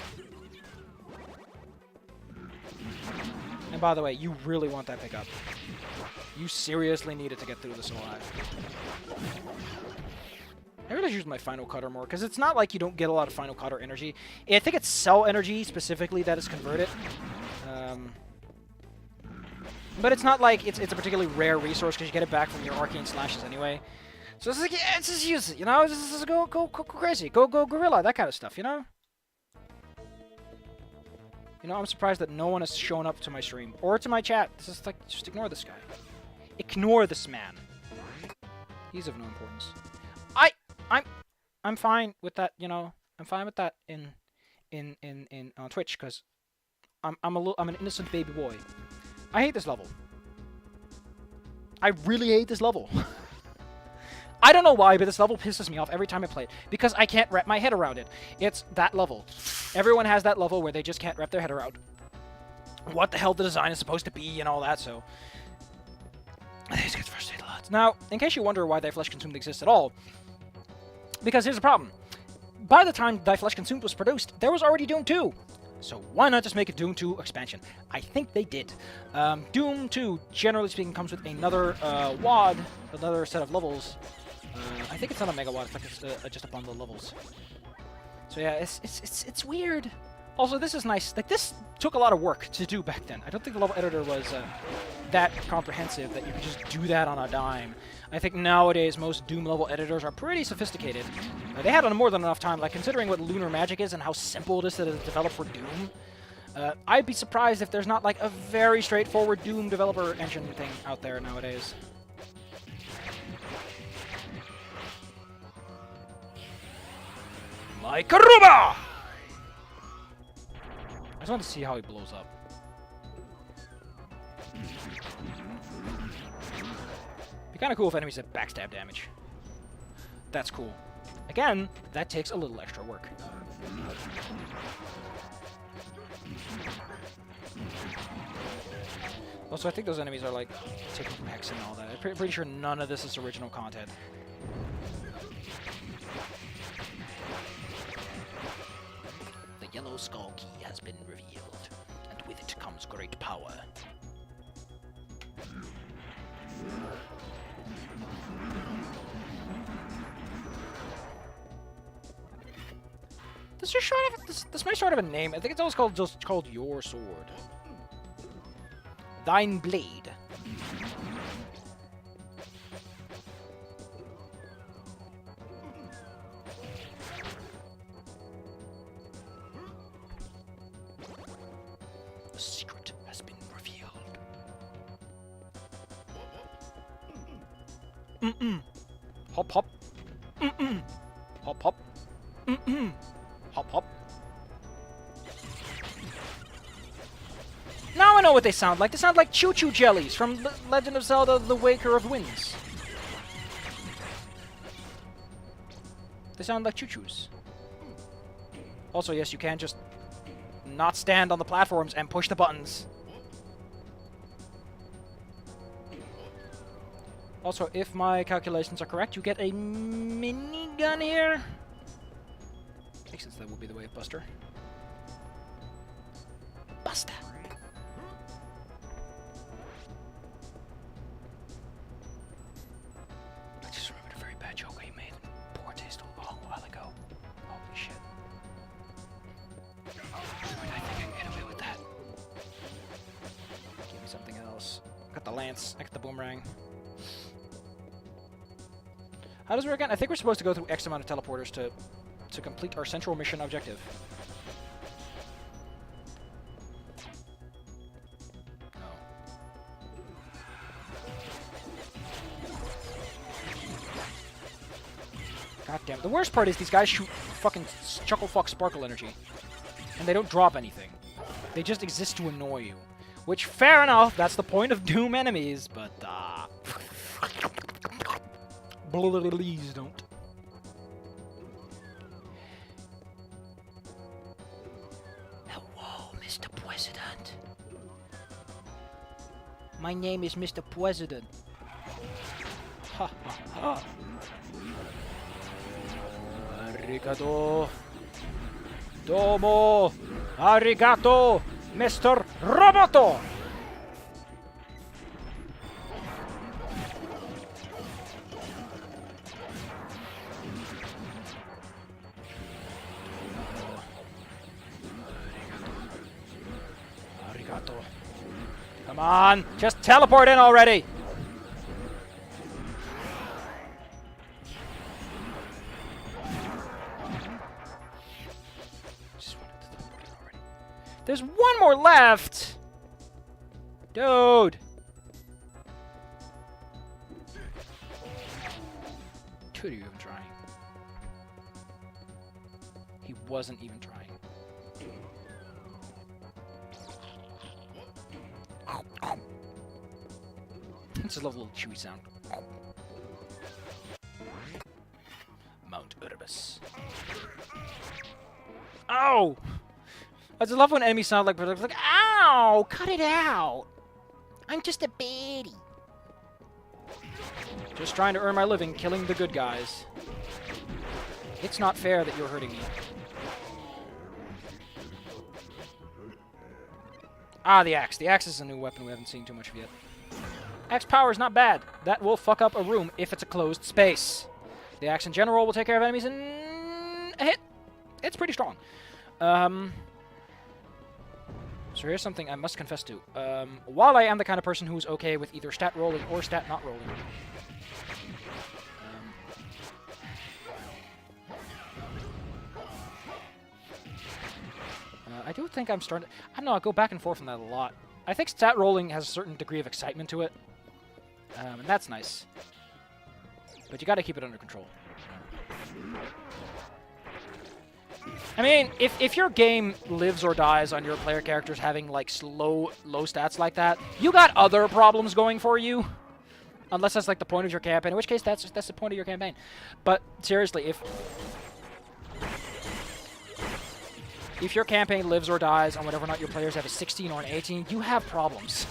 And by the way, you really want that pickup. You seriously need it to get through this alive. I really use my Final Cutter more, because it's not like you don't get a lot of Final Cutter energy. I think it's cell energy, specifically, that is converted. But it's not like it's a particularly rare resource, because you get it back from your Arcane Slashes anyway. So it's like, yeah, just use it, you know? Just go crazy. Go gorilla, that kind of stuff, you know? You know, I'm surprised that no one has shown up to my stream. Or to my chat. This is like, just ignore this guy. Ignore this man. He's of no importance. I'm fine with that, you know. I'm fine with that on Twitch, because I'm an innocent baby boy. I hate this level. I really hate this level. I don't know why, but this level pisses me off every time I play it, because I can't wrap my head around it. It's that level. Everyone has that level where they just can't wrap their head around what the hell the design is supposed to be and all that, so I just get frustrated a lot. Now, in case you wonder why Thy Flesh Consumed exists at all, because here's the problem. By the time Thy Flesh Consumed was produced, there was already Doom 2. So why not just make a Doom 2 expansion? I think they did. Doom 2, generally speaking, comes with another WAD, another set of levels. I think it's not a megawatt, it's like just a bundle of levels. So yeah, it's weird. Also, this is nice. Like, this took a lot of work to do back then. I don't think the level editor was that comprehensive that you could just do that on a dime. I think nowadays most Doom level editors are pretty sophisticated. They had more than enough time. Like, considering what Lunar Magic is and how simple it is to develop for Doom, I'd be surprised if there's not like a very straightforward Doom developer engine thing out there nowadays. My Karuba! I just want to see how he blows up. Be kind of cool if enemies had backstab damage. That's cool. Again, that takes a little extra work. Also, I think those enemies are like taking from Hex and all that. I'm pretty sure none of this is original content. The yellow skull key has been revealed, and with it comes great power. This may sort of a name. I think it's always just called Your Sword. Thine Blade. The secret has been revealed. Hop hop. Hop hop. Hop hop. Now I know what they sound like. They sound like choo-choo jellies from Legend of Zelda: The Waker of Winds. They sound like choo-choos. Also, yes, you can just not stand on the platforms and push the buttons. Also, if my calculations are correct, you get a minigun here. Makes sense, that would be the way of Buster. Buster! lance. I got the boomerang. How does it work again? I think we're supposed to go through X amount of teleporters to complete our central mission objective. God damn it. The worst part is these guys shoot fucking chucklefuck sparkle energy. And they don't drop anything. They just exist to annoy you. Which, fair enough, that's the point of Doom enemies, but, please don't. Hello, Mr. President. My name is Mr. President. Ha ha ha. Arigato. Domo. Arigato, Mr. Roboto. Arigato. Come on, just teleport in already. There's one more left! Dude! Dude, are you even trying? He wasn't even trying. It's a lovely little chewy sound. Mount Urbis. Ow! I just love when enemies sound like, ow! Cut it out! I'm just a baddie. Just trying to earn my living, killing the good guys. It's not fair that you're hurting me. Ah, the axe. The axe is a new weapon we haven't seen too much of yet. Axe power is not bad. That will fuck up a room if it's a closed space. The axe in general will take care of enemies in a hit. It's pretty strong. So here's something I must confess to. While I am the kind of person who's okay with either stat rolling or stat not rolling, I do think I'm starting to... I don't know, I go back and forth on that a lot. I think stat rolling has a certain degree of excitement to it, and that's nice. But you gotta keep it under control. I mean, if your game lives or dies on your player characters having, like, low stats like that, you got other problems going for you. Unless that's, like, the point of your campaign, in which case that's the point of your campaign. But, seriously, if your campaign lives or dies on whatever or not your players have a 16 or an 18, you have problems.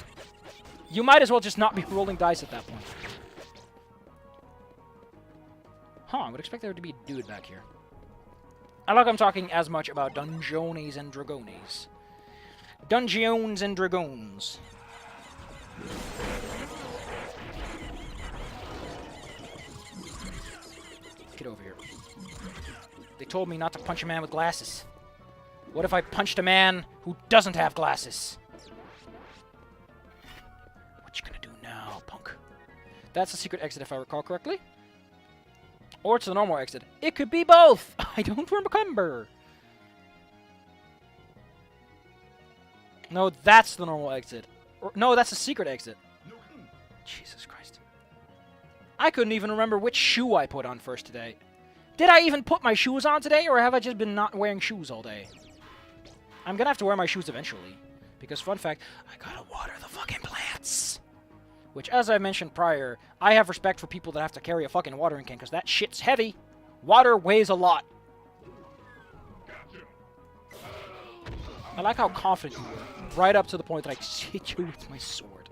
You might as well just not be rolling dice at that point. Huh, I would expect there to be a dude back here. I like I'm talking as much about Dungeones and Dragones. Dungeons and Dragoons. Get over here. They told me not to punch a man with glasses. What if I punched a man who doesn't have glasses? What you gonna do now, punk? That's the secret exit if I recall correctly. Or it's the normal exit. It could be both! I don't remember. No, that's the normal exit. Or, no, that's the secret exit. Jesus Christ. I couldn't even remember which shoe I put on first today. Did I even put my shoes on today, or have I just been not wearing shoes all day? I'm gonna have to wear my shoes eventually. Because, fun fact, I gotta water the fucking plants. Which, as I mentioned prior, I have respect for people that have to carry a fucking watering can, because that shit's heavy. Water weighs a lot. I like how confident you were, right up to the point that I hit you with my sword.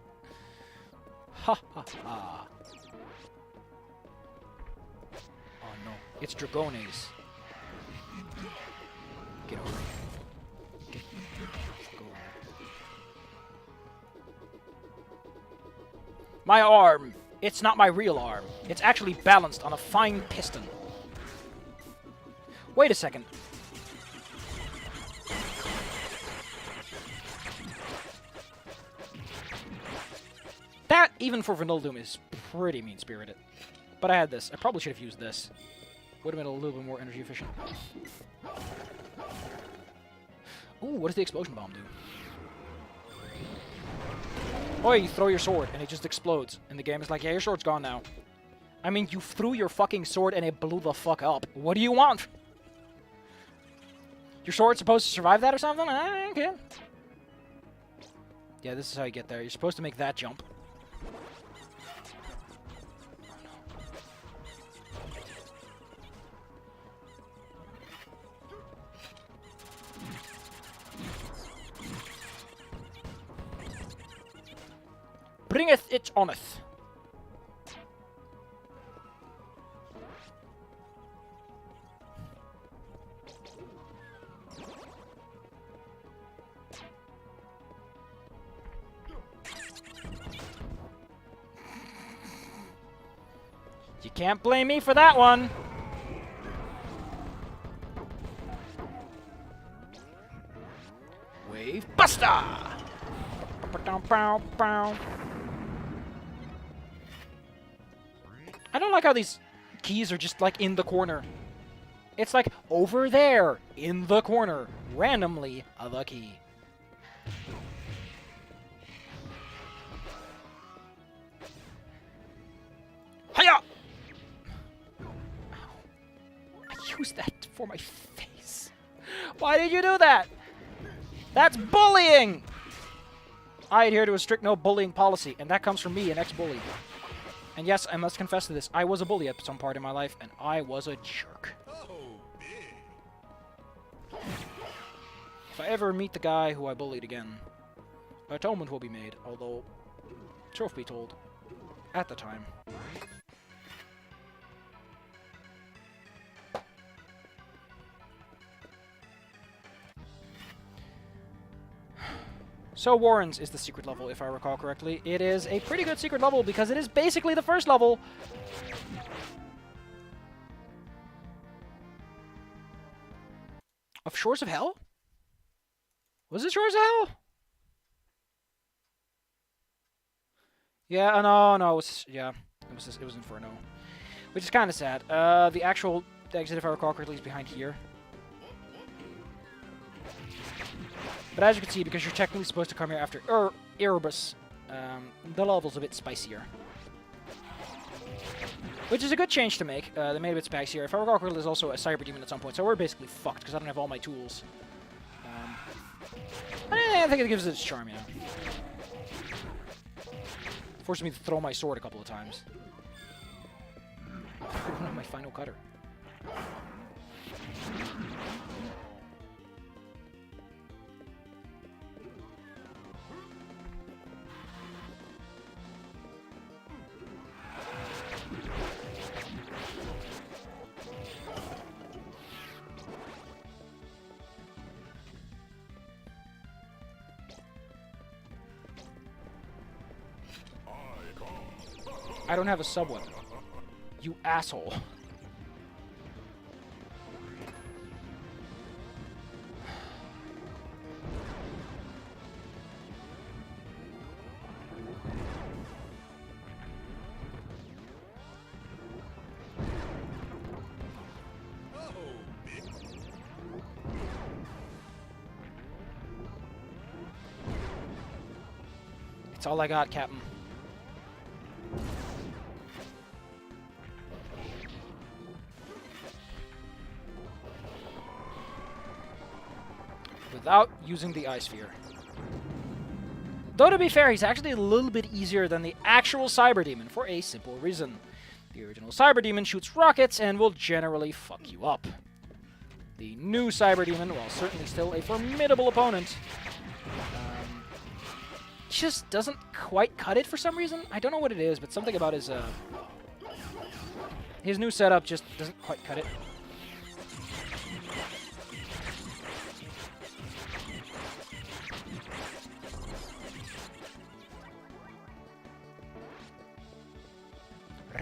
Ha ha ha. Oh no, it's Dragones. Get over here. My arm. It's not my real arm. It's actually balanced on a fine piston. Wait a second. That even for Vanilla Doom, is pretty mean-spirited. But I had this. I probably should have used this. Would have been a little bit more energy efficient. Ooh, what does the explosion bomb do? Oh, you throw your sword and it just explodes. And the game is like, yeah, your sword's gone now. I mean, you threw your fucking sword and it blew the fuck up. What do you want? Your sword's supposed to survive that or something? Okay. Yeah, this is how you get there. You're supposed to make that jump. Bringeth it oneth. You can't blame me for that one. Wave Buster! I don't like how these keys are just like in the corner. It's like over there in the corner, randomly the key. Hiya! I used that for my face. Why did you do that? That's bullying! I adhere to a strict no bullying policy, and that comes from me, an ex-bully. And yes, I must confess to this, I was a bully at some part in my life, and I was a jerk. If I ever meet the guy who I bullied again, atonement will be made, although, truth be told, at the time. So Warren's is the secret level, if I recall correctly. It is a pretty good secret level because it is basically the first level. Of Shores of Hell? Was it Shores of Hell? Yeah, no, it was, yeah, it was Inferno. Which is kind of sad. The actual exit, if I recall correctly, is behind here. But as you can see, because you're technically supposed to come here after Erebus, the level's a bit spicier. Which is a good change to make. They made it a bit spicier. If I recall correctly, there's also a Cyber Demon at some point, so we're basically fucked because I don't have all my tools. I think it gives it its charm, yeah. Forced me to throw my sword a couple of times. I don't have my final cutter. I don't have a sub-weapon. You asshole. It's all I got, Captain. Without using the Ice Sphere. Though to be fair, he's actually a little bit easier than the actual Cyber Demon for a simple reason. The original Cyber Demon shoots rockets and will generally fuck you up. The new Cyber Demon, while certainly still a formidable opponent, just doesn't quite cut it for some reason. I don't know what it is, but something about his new setup just doesn't quite cut it.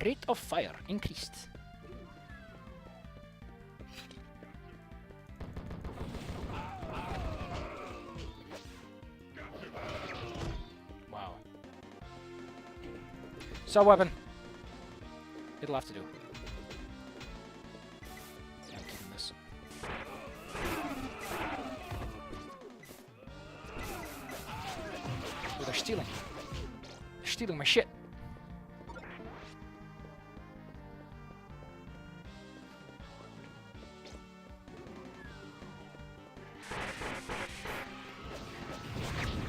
Rate of fire increased. Wow. Sub-weapon. It'll have to do. Yeah, I'm keeping this. Oh, they're stealing. They're stealing my shit.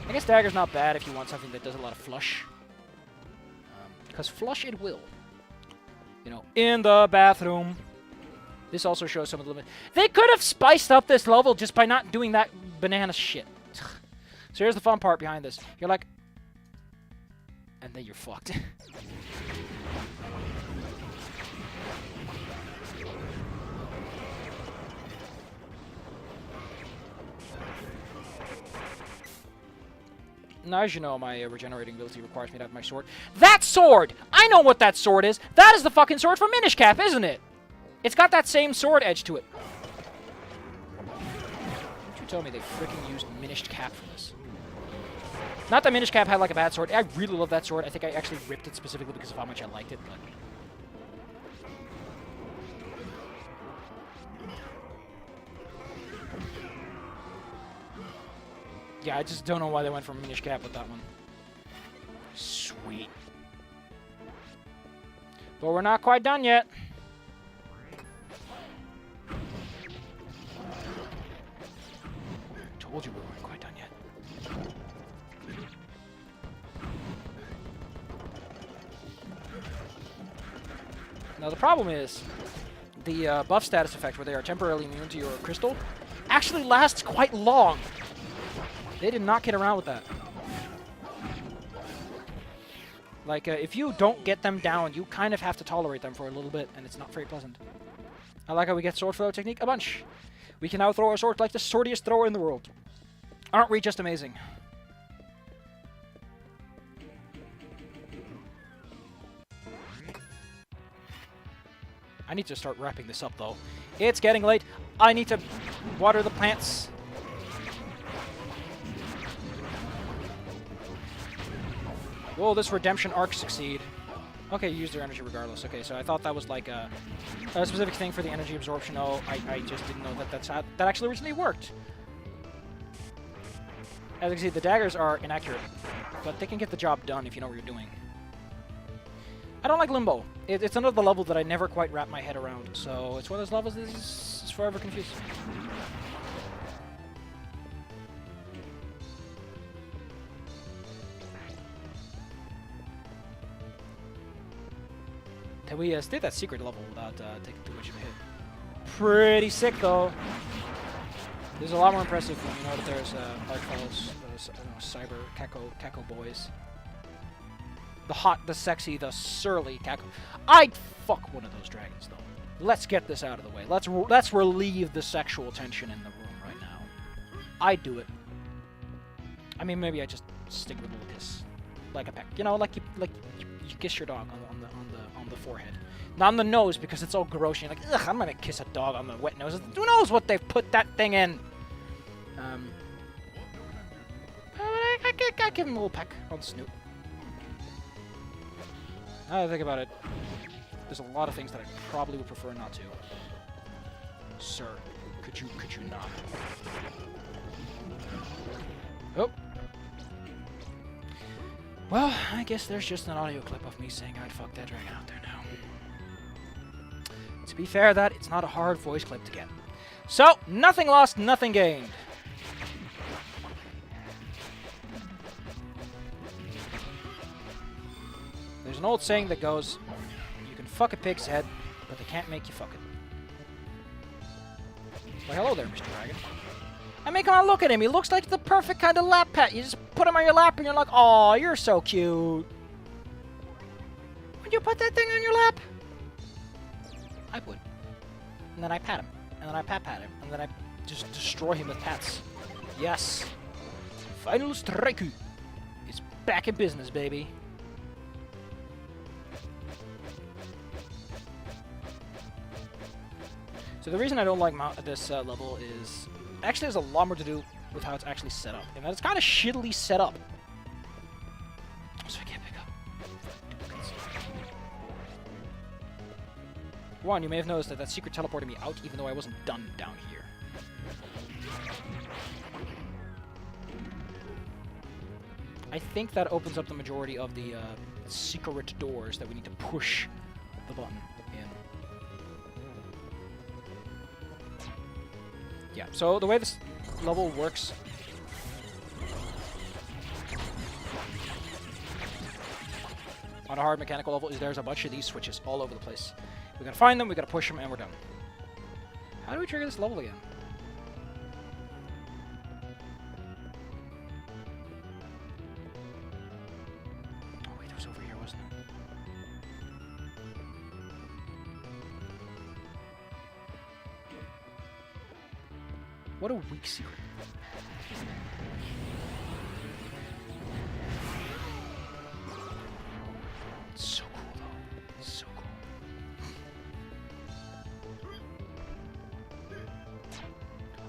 I guess dagger's not bad if you want something that does a lot of flush. Because flush it will. You know, in the bathroom. This also shows some of the limit. They could have spiced up this level just by not doing that banana shit. So here's the fun part behind this. You're like... And then you're fucked. Now, as you know, my regenerating ability requires me to have my sword. That sword! I know what that sword is! That is the fucking sword from Minish Cap, isn't it? It's got that same sword edge to it. Don't you tell me they freaking used Minish Cap for this. Not that Minish Cap had like a bad sword. I really love that sword. I think I actually ripped it specifically because of how much I liked it, but... Yeah, I just don't know why they went for Minish Cap with that one. Sweet. But we're not quite done yet. Told you we weren't quite done yet. Now the problem is, the buff status effect where they are temporarily immune to your crystal actually lasts quite long. They did not kid around with that. Like, if you don't get them down, you kind of have to tolerate them for a little bit, and it's not very pleasant. I like how we get sword throw technique a bunch. We can now throw our sword like the swordiest thrower in the world. Aren't we just amazing? I need to start wrapping this up, though. It's getting late. I need to water the plants. Will this redemption arc succeed? Okay, you use their energy regardless. Okay, so I thought that was like a specific thing for the energy absorption. No, I just didn't know that that actually originally worked. As you can see, the daggers are inaccurate, but they can get the job done if you know what you're doing. I don't like Limbo. It's another level that I never quite wrap my head around, so it's one of those levels that is forever confused. We did that secret level without taking too much of a hit. Pretty sick, though. This is a lot more impressive when you know that there's large fellows, those cyber Kako boys. The hot, the sexy, the surly Kako. I'd fuck one of those dragons, though. Let's get this out of the way. Let's relieve the sexual tension in the room right now. I'd do it. I mean, maybe I just stick with a little kiss, like a peck. You know, like you kiss your dog on the forehead. Not on the nose because it's all gross. You're like, ugh, I'm gonna kiss a dog on the wet nose. Who knows what they've put that thing in? I give him a little peck on the snoot. Now that I think about it, there's a lot of things that I probably would prefer not to. Sir, could you not? Oh. Well, I guess there's just an audio clip of me saying I'd fuck that dragon out there now. To be fair, it's not a hard voice clip to get. So, nothing lost, nothing gained. There's an old saying that goes, you can fuck a pig's head, but they can't make you fuck it. Well, hello there, Mr. Dragon. I mean, come on, look at him. He looks like the perfect kind of lap pet. You just put him on your lap and you're like, oh, you're so cute. Would you put that thing on your lap? I would. And then I pat him. And then I pat him. And then I just destroy him with pats. Yes. Final Strike is back in business, baby. So the reason I don't like this level is... Actually, there's a lot more to do with how it's actually set up. And it's kind of shittily set up. So I can't pick up duplicates. One, you may have noticed that that secret teleported me out, even though I wasn't done down here. I think that opens up the majority of the secret doors that we need to push the button in. Yeah, so the way this level works... on a hard mechanical level is there's a bunch of these switches all over the place. We gotta find them, we gotta push them, and we're done. How do we trigger this level again? Oh wait, it was over here, wasn't it? What a weak secret. So cool, though. So cool.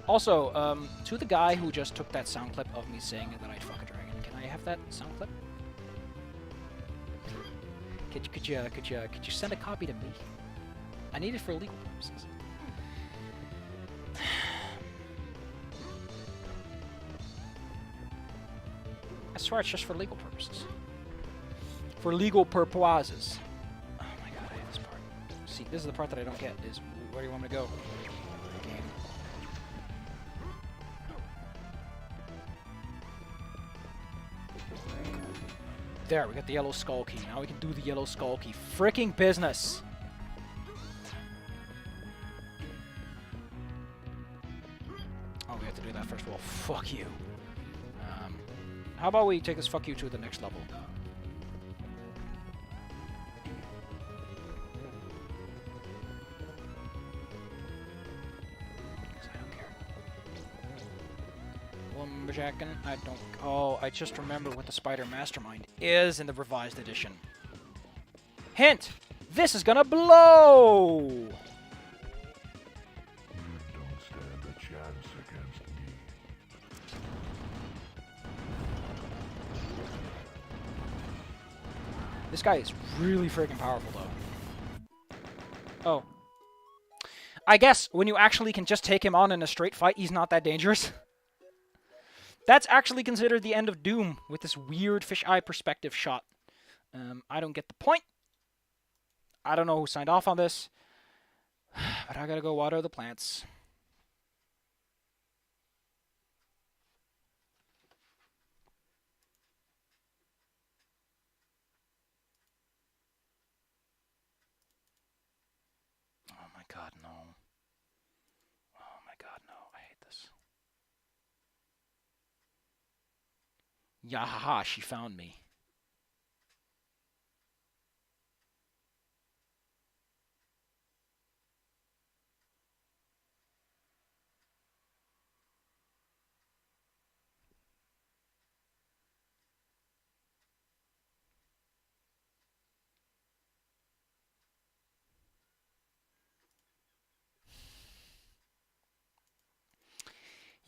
Also, to the guy who just took that sound clip of me saying that I'd fuck a dragon, can I have that sound clip? Could you send a copy to me? I need it for legal purposes. I swear it's just for legal purposes. For legal purposes. Oh my god, I hate this part. See, this is the part that I don't get, is where do you want me to go? Game. There, we got the yellow skull key. Now we can do the yellow skull key. Freaking business! Oh, we have to do that first of all. Fuck you. How about we take this fuck you to the next level? Lumberjackin', I don't... Oh, I just remember what the Spider Mastermind is in the revised edition. Hint! This is gonna blow! You don't stand a chance against me. This guy is really freaking powerful, though. Oh. I guess when you actually can just take him on in a straight fight, he's not that dangerous. That's actually considered the end of Doom with this weird fisheye perspective shot. I don't get the point. I don't know who signed off on this. But I gotta go water the plants. Oh my god, no. Oh my god, no. I hate this. Yahaha, she found me.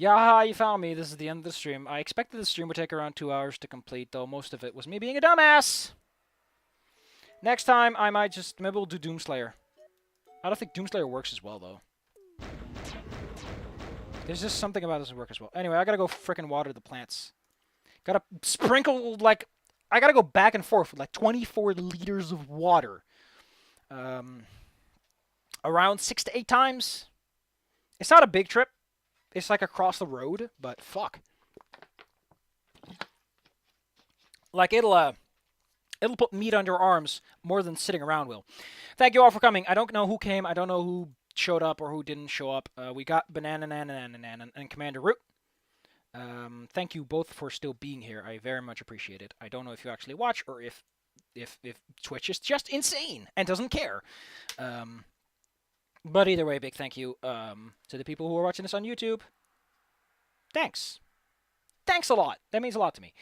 Yaha, you found me. This is the end of the stream. I expected the stream would take around 2 hours to complete, though most of it was me being a dumbass. Next time, I might just... Maybe we'll do Doomslayer. I don't think Doomslayer works as well, though. There's just something about this that works as well. Anyway, I gotta go frickin' water the plants. Gotta sprinkle, like... I gotta go back and forth with, like, 24 liters of water. Around 6 to 8 times. It's not a big trip. It's like across the road, but fuck. Like, it'll put meat under our arms more than sitting around will. Thank you all for coming. I don't know who came. I don't know who showed up or who didn't show up. We got Banana and Commander Root. Thank you both for still being here. I very much appreciate it. I don't know if you actually watch or if Twitch is just insane and doesn't care. But either way, big thank you to the people who are watching this on YouTube. Thanks. Thanks a lot. That means a lot to me.